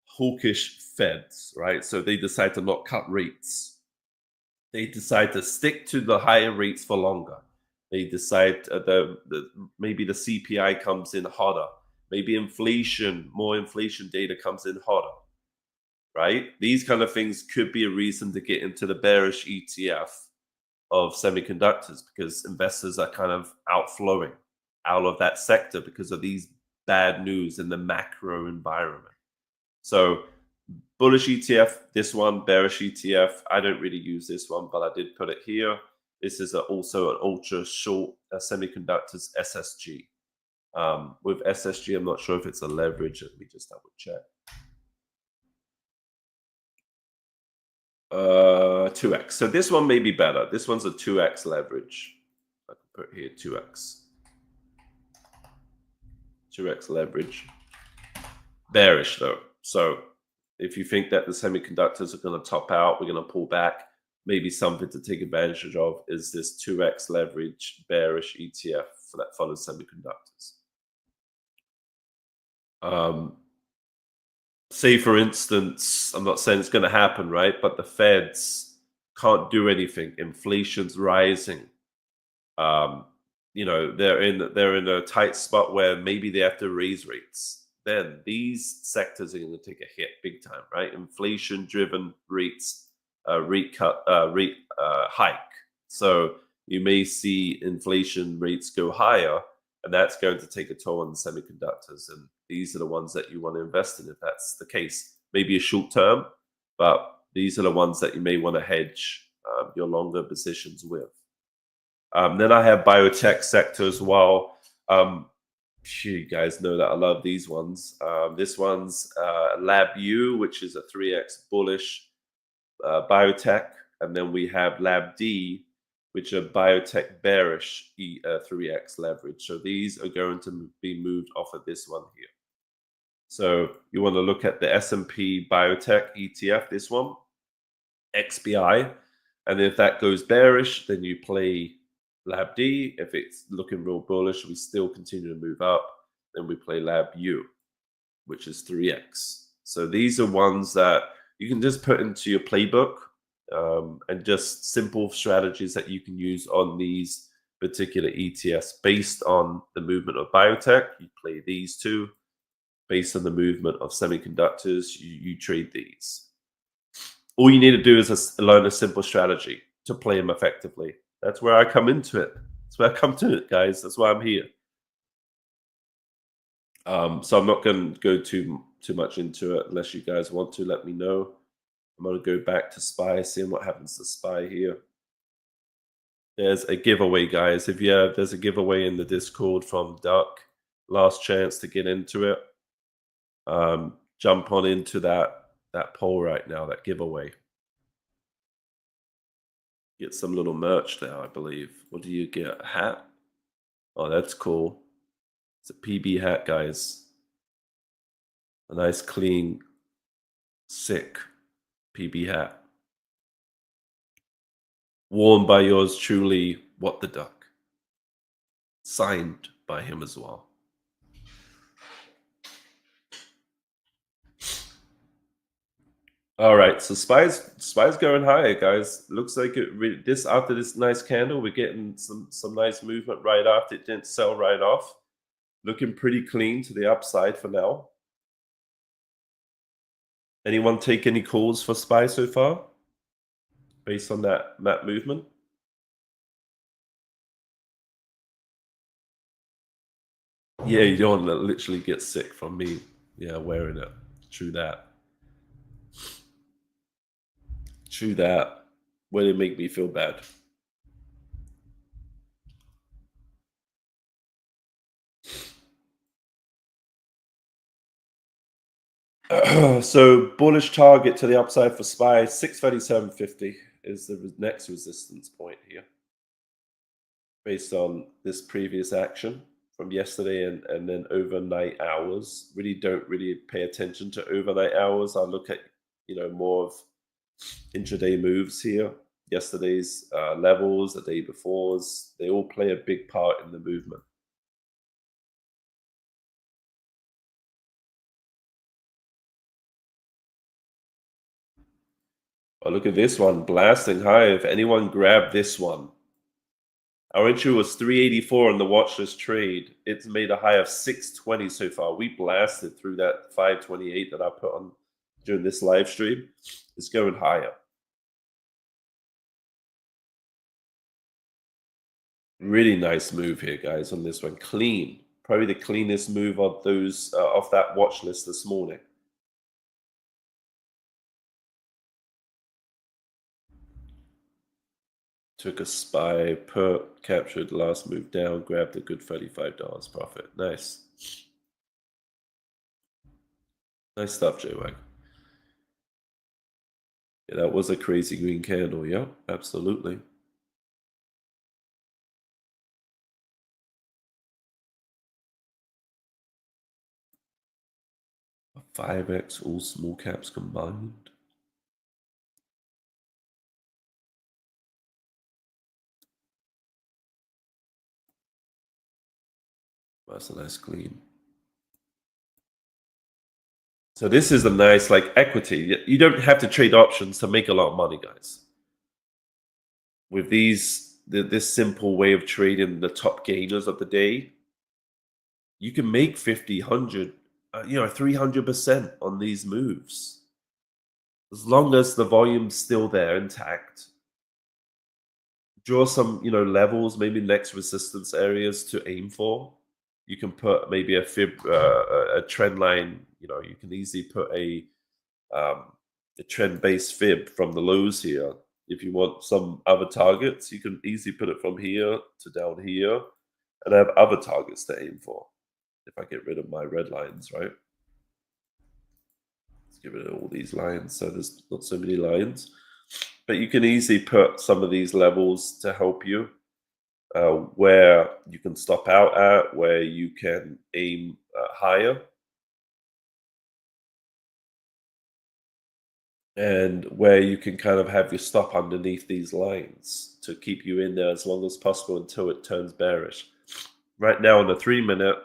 hawkish Feds, right? So they decide to not cut rates. They decide to stick to the higher rates for longer. They decide maybe the CPI comes in hotter. Maybe more inflation data comes in hotter, right? These kind of things could be a reason to get into the bearish ETF of semiconductors because investors are kind of outflowing out of that sector because of these bad news in the macro environment. So bullish ETF, this one, bearish ETF. I don't really use this one, but I did put it here. This is also an ultra short semiconductors SSG. With SSG, I'm not sure if it's a leverage. Let me just double check. 2x. So this one may be better. This one's a 2x leverage. I can put here 2x. 2x leverage. Bearish though. So if you think that the semiconductors are going to top out, we're going to pull back, maybe something to take advantage of is this 2x leverage bearish ETF that follows semiconductors. Say, for instance, I'm not saying it's going to happen, right? But the Feds can't do anything. Inflation's rising. They're in a tight spot where maybe they have to raise rates. Then these sectors are going to take a hit big time, right? Inflation-driven rates, rate hike. So you may see inflation rates go higher, and that's going to take a toll on the semiconductors. And these are the ones that you want to invest in if that's the case. Maybe a short term, but these are the ones that you may want to hedge your longer positions with. Then I have biotech sector as well. You guys know that I love these ones. This one's LabU, which is a 3x bullish biotech. And then we have LabD, which are biotech bearish 3x leverage. So these are going to be moved off of this one here. So you want to look at the S&P Biotech ETF, this one, XBI. And if that goes bearish, then you play LabD. If it's looking real bullish, we still continue to move up, then we play LabU, which is 3X. So these are ones that you can just put into your playbook, and just simple strategies that you can use on these particular ETFs based on the movement of biotech. You play these two. Based on the movement of semiconductors, you trade these. All you need to do is learn a simple strategy to play them effectively. That's where I come into it. That's where I come to it, guys. That's why I'm here. So I'm not going to go too much into it unless you guys want to. Let me know. I'm going to go back to SPY, seeing what happens to SPY here. There's a giveaway, guys. If you have, there's a giveaway in the Discord from Duck. Last chance to get into it. Jump on into that poll right now, that giveaway. Get some little merch there, I believe. What do you get? A hat? Oh, that's cool. It's a PB hat, guys. A nice, clean, sick PB hat. Worn by yours truly, What the Duck. Signed by him as well. All right, so SPY's going higher, guys. Looks like it. This after this nice candle, we're getting some nice movement right after. It didn't sell right off. Looking pretty clean to the upside for now. Anyone take any calls for SPY so far, based on that movement? Yeah, you don't want to literally get sick from me. Yeah, wearing it. True that. True that. Will it make me feel bad? So bullish target to the upside for SPY, 637.50 is the next resistance point here, based on this previous action from yesterday and then overnight hours. Don't really pay attention to overnight hours. I look at more of intraday moves here. Yesterday's levels, the day before's, they all play a big part in the movement. Oh, look at this one, blasting high. If anyone grabbed this one, our entry was 384 on the watch list trade. It's made a high of 620 so far. We blasted through that 528 that I put on during this live stream. It's going higher. Really nice move here, guys, on this one. Clean. Probably the cleanest move of those off that watch list this morning. Took a SPY, put, captured last move down, grabbed a good $35 profit. Nice. Nice stuff, J-Wag. Yeah, that was a crazy green candle. Yeah, absolutely. A 5x, all small caps combined. That's a nice clean. So this is a nice equity. You don't have to trade options to make a lot of money, guys. With this simple way of trading the top gainers of the day, you can make 50, 100, 300% on these moves. As long as the volume's still there intact. Draw some, levels, maybe next resistance areas to aim for. You can put maybe a fib, a trend line. You can easily put a trend-based fib from the lows here. If you want some other targets, you can easily put it from here to down here, and have other targets to aim for. If I get rid of my red lines, right? Let's get rid of all these lines, so there's not so many lines. But you can easily put some of these levels to help you, where you can stop out at, where you can aim higher. and where you can kind of have your stop underneath these lines to keep you in there as long as possible until it turns bearish. Right now on the 3 minute,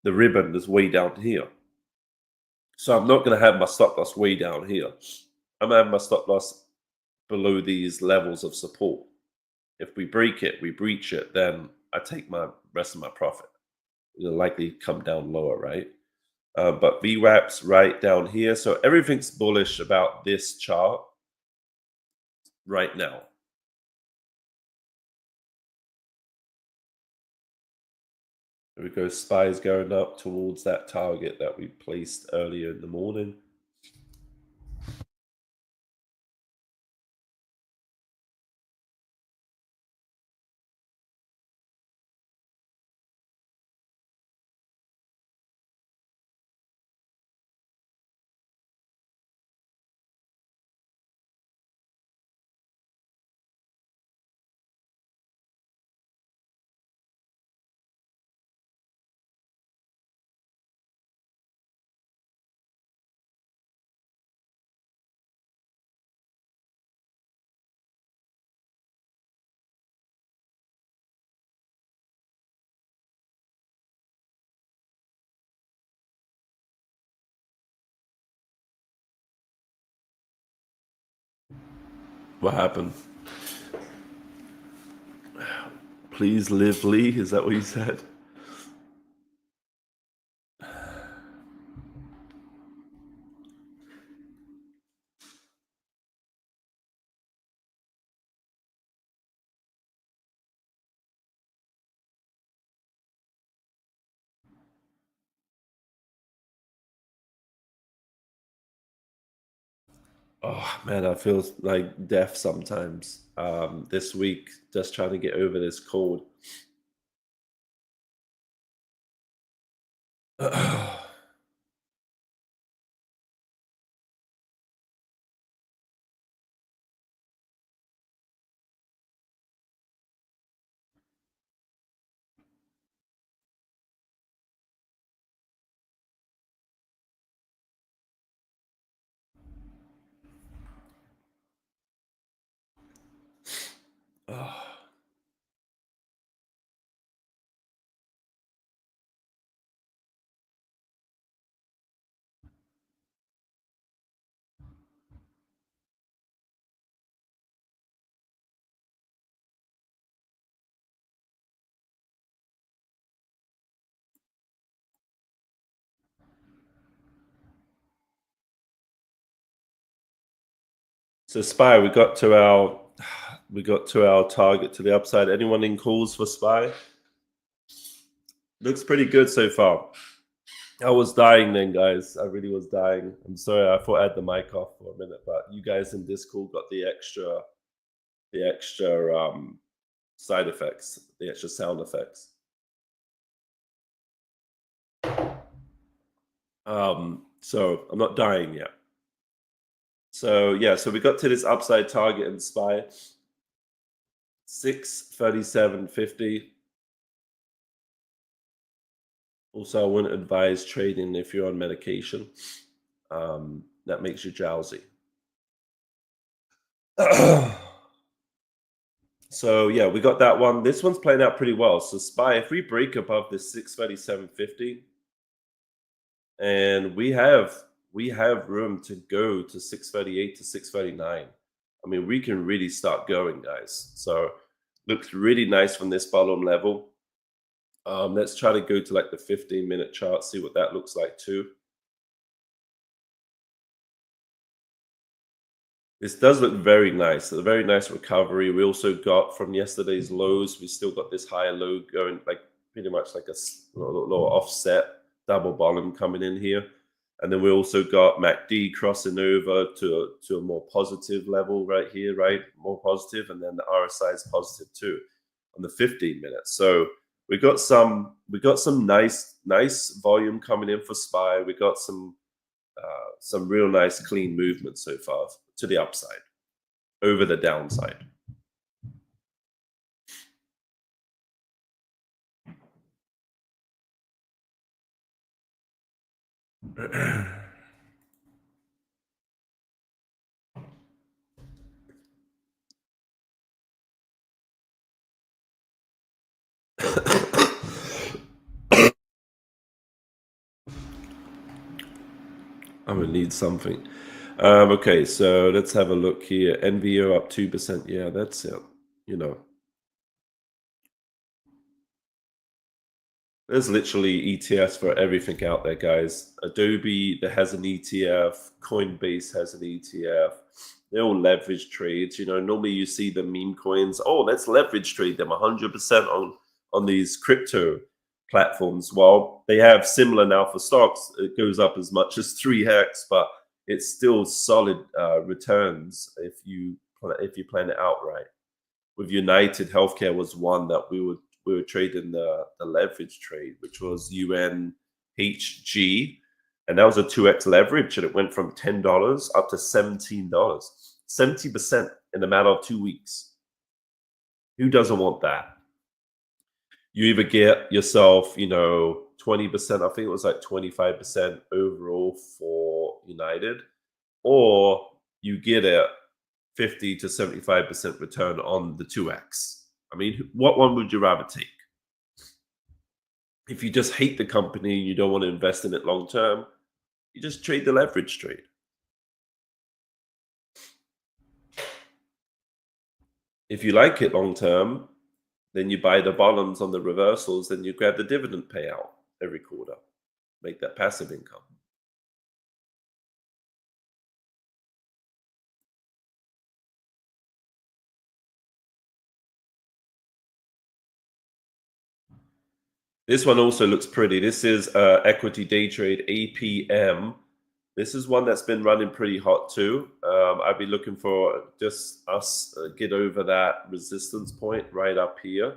the ribbon is way down here. So I'm not going to have my stop loss way down here. I'm going to have my stop loss below these levels of support. If we break it, we breach it, then I take my rest of my profit. It'll likely come down lower, right? But VWAP's right down here. So everything's bullish about this chart right now. There we go. SPY's going up towards that target that we placed earlier in the morning. What happened? Please live, Lee. Is that what you said? Oh man, I feel like death sometimes. This week, just trying to get over this cold. So SPY, we got to our target to the upside. Anyone in calls for SPY? Looks pretty good so far. I was dying then, guys. I really was dying. I'm sorry. I thought I had the mic off for a minute, but you guys in this call got the extra side effects, the extra sound effects. So I'm not dying yet. So yeah, so we got to this upside target in SPY, 637.50. Also, I wouldn't advise trading if you're on medication. That makes you drowsy. So yeah, we got that one. This one's playing out pretty well. So SPY, if we break above this 637.50, and we have room to go to 638 to 639. I mean, we can really start going, guys. So looks really nice from this bottom level. Let's try to go to like the 15-minute chart, see what that looks like too. This does look very nice. A very nice recovery. We also got from yesterday's lows, we still got this higher low going, like pretty much like a little offset double bottom coming in here. And then we also got MACD crossing over to a more positive level right here, right? More positive, and then the RSI is positive too on the 15 minutes. So we got some nice volume coming in for SPY. We got some real nice clean movement so far to the upside over the downside. I'm gonna need something. Okay, so let's have a look here. NVO up 2%. Yeah, that's it. You know, there's literally ETFs for everything out there, guys. Adobe that has an ETF, Coinbase has an ETF. They're all leverage trades. You know, normally you see the meme coins. Oh, let's leverage trade them 100% on these crypto platforms. Well, they have similar now for stocks. It goes up as much as 3x, but it's still solid returns if you plan it out right. With United Healthcare was one that we were trading the leverage trade, which was UNHG, and that was a 2x leverage, and it went from $10 up to $17, 70% in a matter of 2 weeks. Who doesn't want that? You either get yourself, 20%, I think it was like 25% overall for United, or you get it 50 to 75% return on the 2x. I mean, what one would you rather take? If you just hate the company and you don't want to invest in it long term, you just trade the leverage trade. If you like it long term, then you buy the bottoms on the reversals, then you grab the dividend payout every quarter. Make that passive income. This one also looks pretty. This is equity day trade APM. This is one that's been running pretty hot too. I'd be looking for just us get over that resistance point right up here.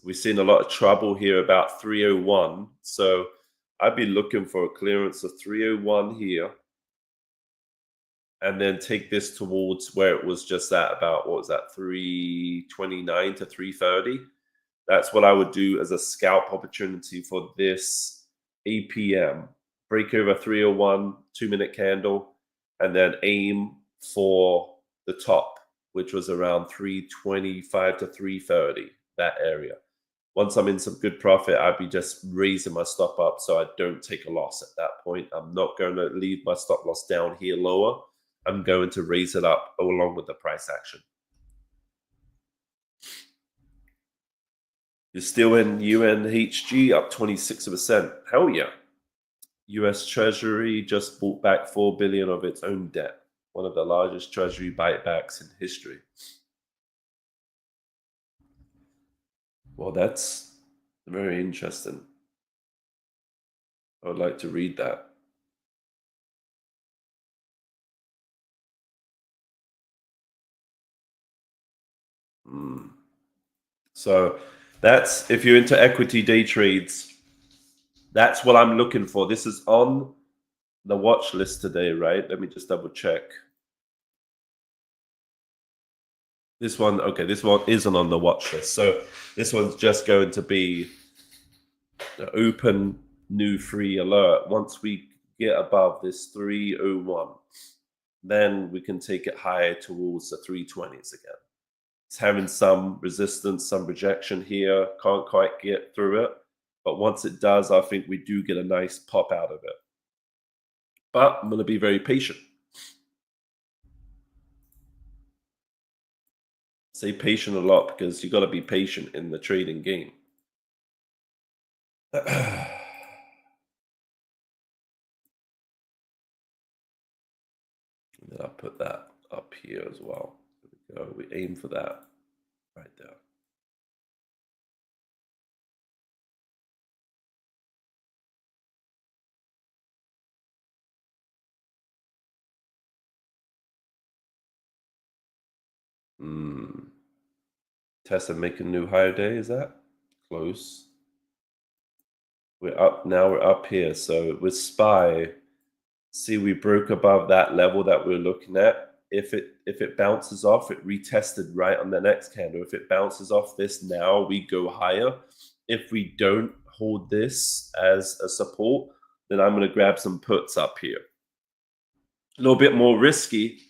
We've seen a lot of trouble here about 301. So I'd be looking for a clearance of 301 here. And then take this towards where it was just at about, what was that, 329 to 330. That's what I would do as a scalp opportunity for this APM. Break over 301, 2-minute candle, and then aim for the top, which was around 325 to 330, that area. Once I'm in some good profit, I'd be just raising my stop up so I don't take a loss at that point. I'm not going to leave my stop loss down here lower. I'm going to raise it up along with the price action. You're still in UNHG up 26%. Hell yeah. US Treasury just bought back 4 billion of its own debt, one of the largest Treasury buybacks in history. Well, that's very interesting. I would like to read that. So that's, if you're into equity day trades, that's what I'm looking for. This is on the watch list today, right? Let me just double check. This one, okay, this one isn't on the watch list. So this one's just going to be the open new free alert. Once we get above this 301, then we can take it higher towards the 320s again. It's having some resistance, some rejection here. Can't quite get through it. But once it does, I think we do get a nice pop out of it. But I'm going to be very patient. Say patient a lot because you got to be patient in the trading game. And then I'll put that up here as well. There we go. We aim for that right there. Tesla making new higher day, is that? Close. We're up now, we're up here. So with SPY, see we broke above that level that we're looking at. If it bounces off, it retested right on the next candle. If it bounces off this now, we go higher. If we don't hold this as a support, then I'm going to grab some puts up here. A little bit more risky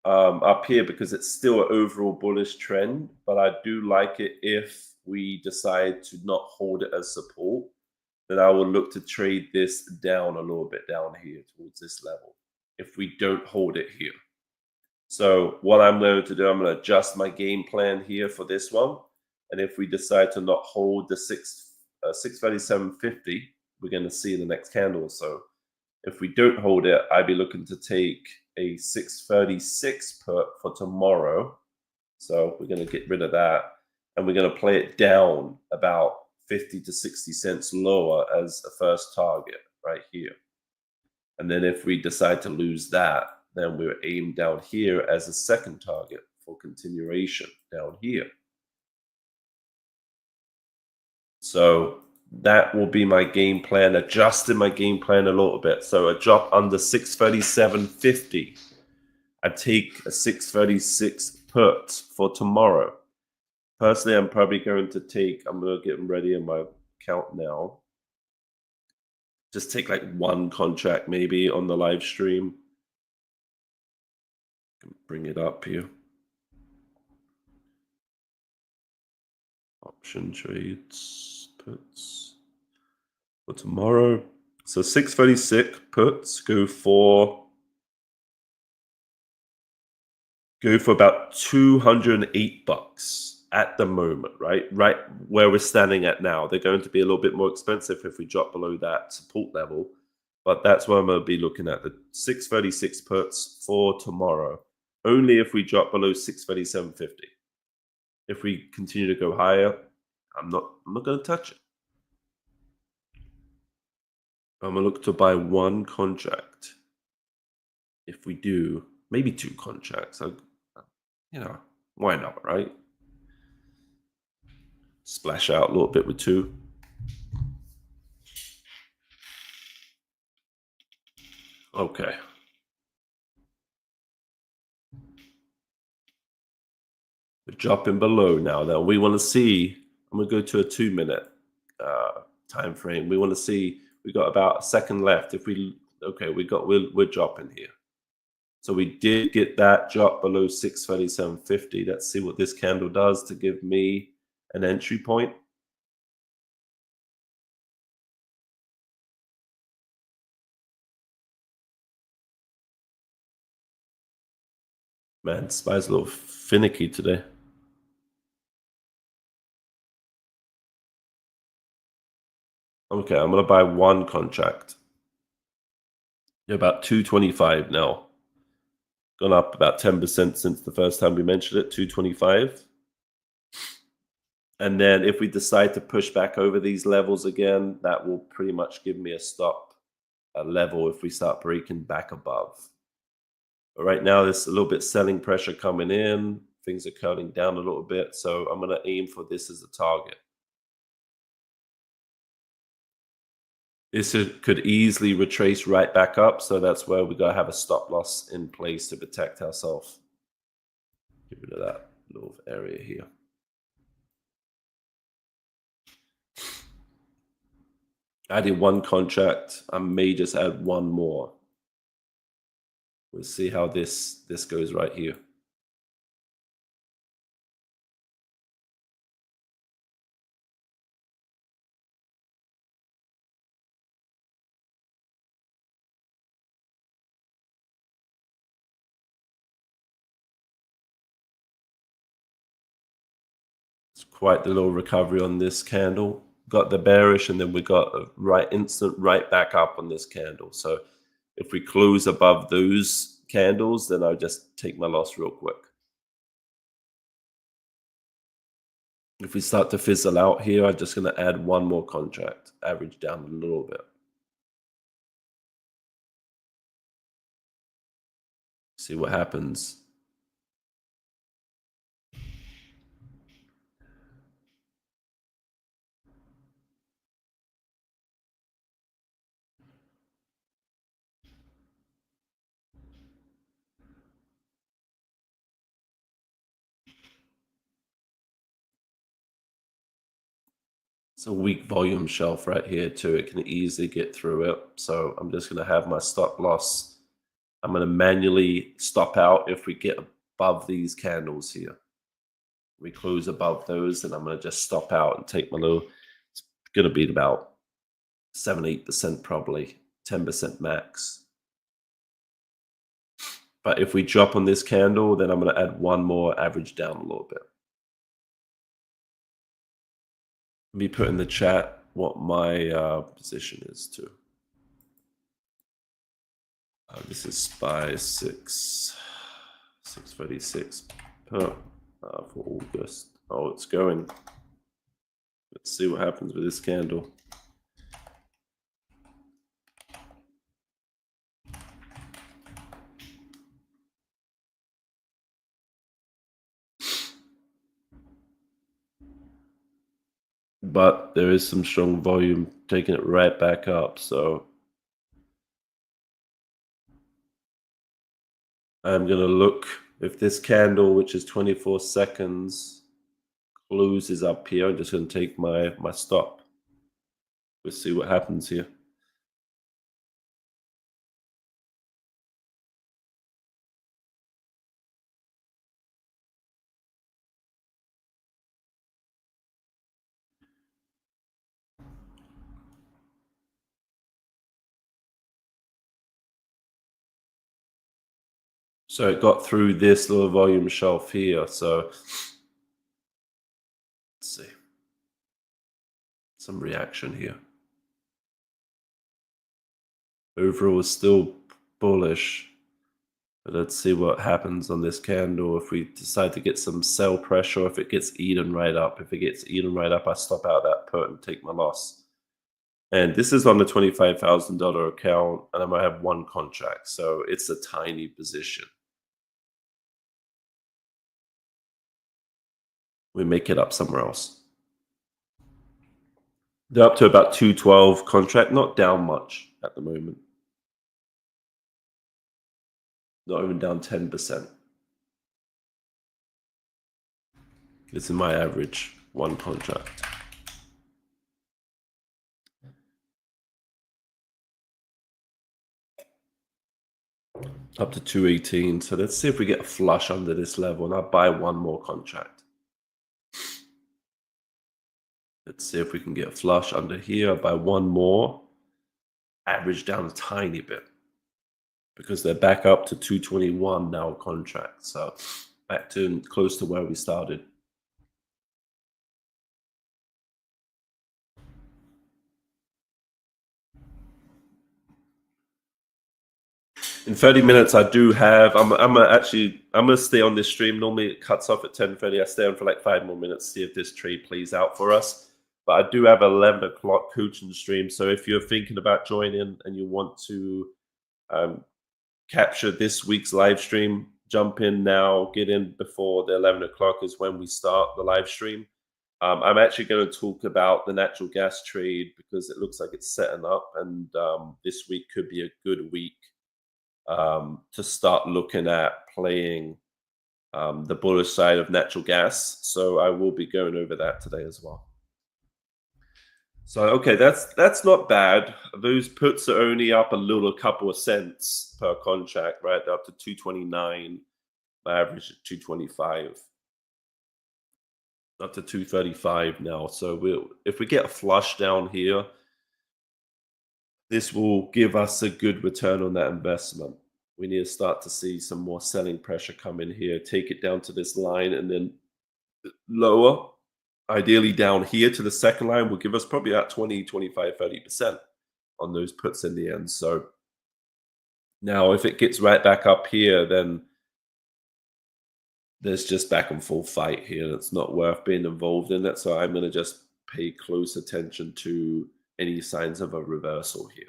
up here because it's still an overall bullish trend, but I do like it if we decide to not hold it as support. then I will look to trade this down a little bit down here towards this level if we don't hold it here. So what I'm going to do, I'm going to adjust my game plan here for this one. And if we decide to not hold the 637.50, we're going to see in the next candle. So if we don't hold it, I'd be looking to take a 636 put for tomorrow. So we're going to get rid of that. And we're going to play it down about 50 to 60 cents lower as a first target right here. And then if we decide to lose that, then we're aimed down here as a second target for continuation down here. So that will be my game plan, adjusting my game plan a little bit. So a drop under 637.50. I take a 636 put for tomorrow. Personally, I'm probably going to take, I'm going to get ready in my account now. Just take like one contract maybe on the live stream. Bring it up here. Option trades, puts for tomorrow. So 636 puts go for about $208 at the moment, right? Right where we're standing at now. They're going to be a little bit more expensive if we drop below that support level, but that's where I'm going to be looking at the 636 puts for tomorrow. Only if we drop below 637.50. If we continue to go higher, I'm not going to touch it. I'm going to look to buy one contract. If we do, maybe two contracts. Why not, right? Splash out a little bit with two. Okay. We're dropping below now. Now we want to see, I'm going to go to a 2-minute time frame. We want to see, we got about a second left. If we, okay, we're dropping here. So we did get that drop below 637.50. Let's see what this candle does to give me an entry point. Man, SPY's a little finicky today. Okay, I'm going to buy one contract. You're about 225 now. Gone up about 10% since the first time we mentioned it, 225. And then if we decide to push back over these levels again, that will pretty much give me a stop, a level if we start breaking back above. But right now, there's a little bit selling pressure coming in. Things are curling down a little bit. So I'm going to aim for this as a target. This could easily retrace right back up. So that's where we got to have a stop loss in place to protect ourselves. Get rid of that little area here. I did one contract. I may just add one more. We'll see how this goes right here. It's quite the little recovery on this candle. Got the bearish, and then we got a instant right back up on this candle. So if we close above those candles, then I'll just take my loss real quick. If we start to fizzle out here, I'm just going to add one more contract, average down a little bit. See what happens. It's a weak volume shelf right here too. It can easily get through it. So I'm just going to have my stop loss. I'm going to manually stop out if we get above these candles here. We close above those, and I'm going to just stop out and take my little, it's going to be about 7-8% probably, 10% max. But if we drop on this candle, then I'm going to add one more, average down a little bit. Let me put in the chat what my position is too. This is SPY 636 for August. Oh, it's going. Let's see what happens with this candle. But there is some strong volume taking it right back up. So I'm going to look if this candle, which is 24 seconds, closes up here. I'm just going to take my stop. We'll see what happens here. So it got through this little volume shelf here. So let's see. Some reaction here. Overall is still bullish. But let's see what happens on this candle. If we decide to get some sell pressure, if it gets eaten right up. If it gets eaten right up, I stop out that put and take my loss. And this is on the $25,000 account, and I might have one contract. So it's a tiny position. We make it up somewhere else. They're up to about 212 contract, not down much at the moment. Not even down 10%. This is my average, one contract. Up to 218. So let's see if we get a flush under this level, and I'll buy one more contract. Let's see if we can get a flush under here. I'll buy one more. Average down a tiny bit because they're back up to 221 now contract. So back to close to where we started. In 30 minutes, I do have. I'm gonna stay on this stream. Normally, it cuts off at 10:30. I stay on for like 5 more minutes, see if this trade plays out for us. But I do have 11 o'clock coaching stream. So if you're thinking about joining and you want to capture this week's live stream, jump in now. Get in before the 11 o'clock is when we start the live stream. I'm actually going to talk about the natural gas trade because it looks like it's setting up, and this week could be a good week to start looking at playing the bullish side of natural gas. So I will be going over that today as well. So okay, that's not bad. Those puts are only up a couple of cents per contract, right? They're up to 229. My average is 225. Up to 235 now. So if we get a flush down here, this will give us a good return on that investment. We need to start to see some more selling pressure come in here, take it down to this line, and then lower, ideally down here to the second line, will give us probably about 20, 25, 30% on those puts in the end. So now if it gets right back up here, then there's just back and forth fight here. It's not worth being involved in it. So I'm going to just pay close attention to any signs of a reversal here.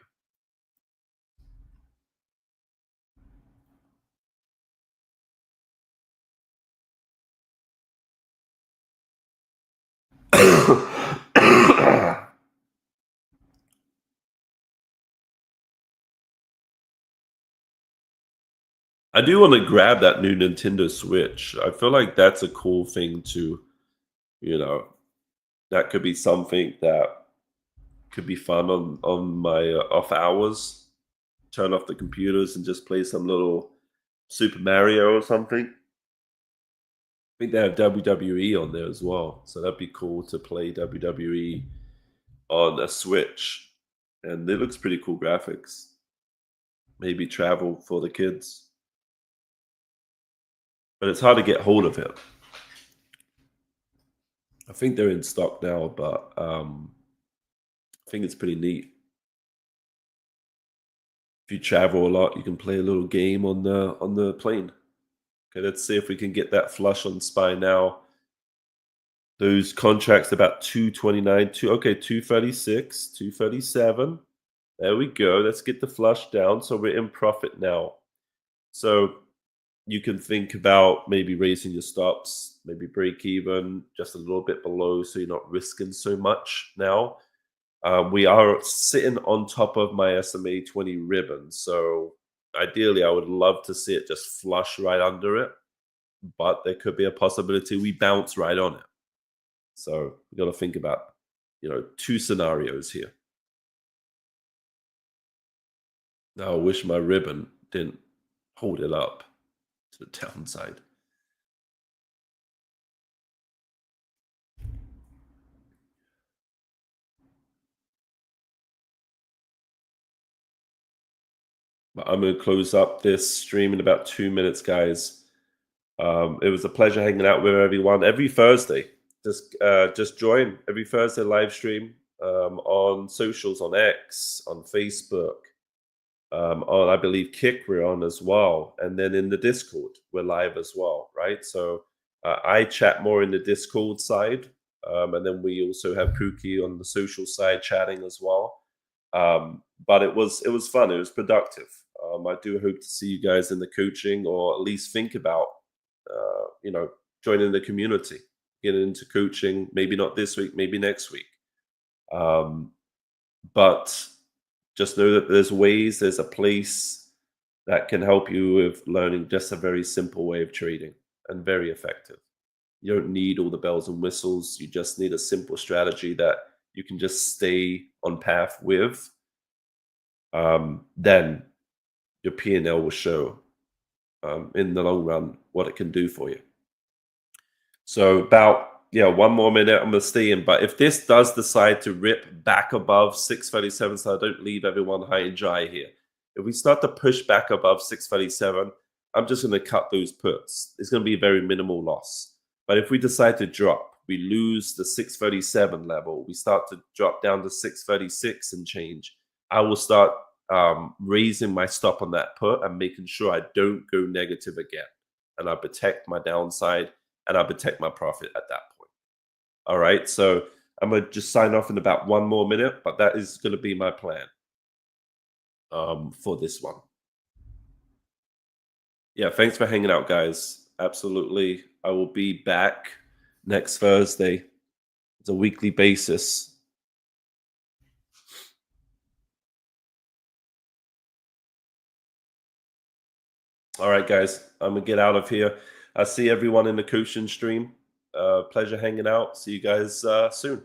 I do want to grab that new Nintendo Switch. I feel like that's a cool thing to, that could be something that could be fun on my off hours. Turn off the computers and just play some little Super Mario or something. I think they have WWE on there as well. So that'd be cool to play WWE on a Switch. And it looks pretty cool graphics. Maybe travel for the kids. But it's hard to get hold of it. I think they're in stock now, but I think it's pretty neat. If you travel a lot, you can play a little game on the plane. Okay, let's see if we can get that flush on SPY now. Those contracts about 229, 236, 237. There we go. Let's get the flush down. So we're in profit now. So you can think about maybe raising your stops, maybe break even just a little bit below so you're not risking so much now. We are sitting on top of my SMA 20 ribbon. So ideally, I would love to see it just flush right under it. But there could be a possibility we bounce right on it. So we got to think about, two scenarios here. Now, I wish my ribbon didn't hold it up to the downside. But I'm going to close up this stream in about 2 minutes, guys. It was a pleasure hanging out with everyone every Thursday. Just join every Thursday live stream on socials, on X, on Facebook, on I believe Kick we're on as well, and then in the Discord we're live as well, right? So I chat more in the Discord side, and then we also have Pookie on the social side chatting as well. But it was fun. It was productive. I do hope to see you guys in the coaching, or at least think about joining the community, getting into coaching. Maybe not this week, maybe next week. But just know that there's a place that can help you with learning just a very simple way of trading, and very effective. You don't need all the bells and whistles. You just need a simple strategy that you can just stay on path with. Then your P&L will show in the long run what it can do for you. So about 1 more minute, I'm gonna stay in. But if this does decide to rip back above 637, so I don't leave everyone high and dry here. If we start to push back above 637, I'm just gonna cut those puts. It's gonna be a very minimal loss. But if we decide to drop, we lose the 637 level, we start to drop down to 636 and change, I will start raising my stop on that put and making sure I don't go negative again. And I protect my downside and I protect my profit at that point. All right. So I'm going to just sign off in about 1 more minute, but that is going to be my plan for this one. Yeah. Thanks for hanging out, guys. Absolutely. I will be back next Thursday. It's a weekly basis. All right, guys, I'm gonna get out of here. I see everyone in the coaching stream. Pleasure hanging out. See you guys soon.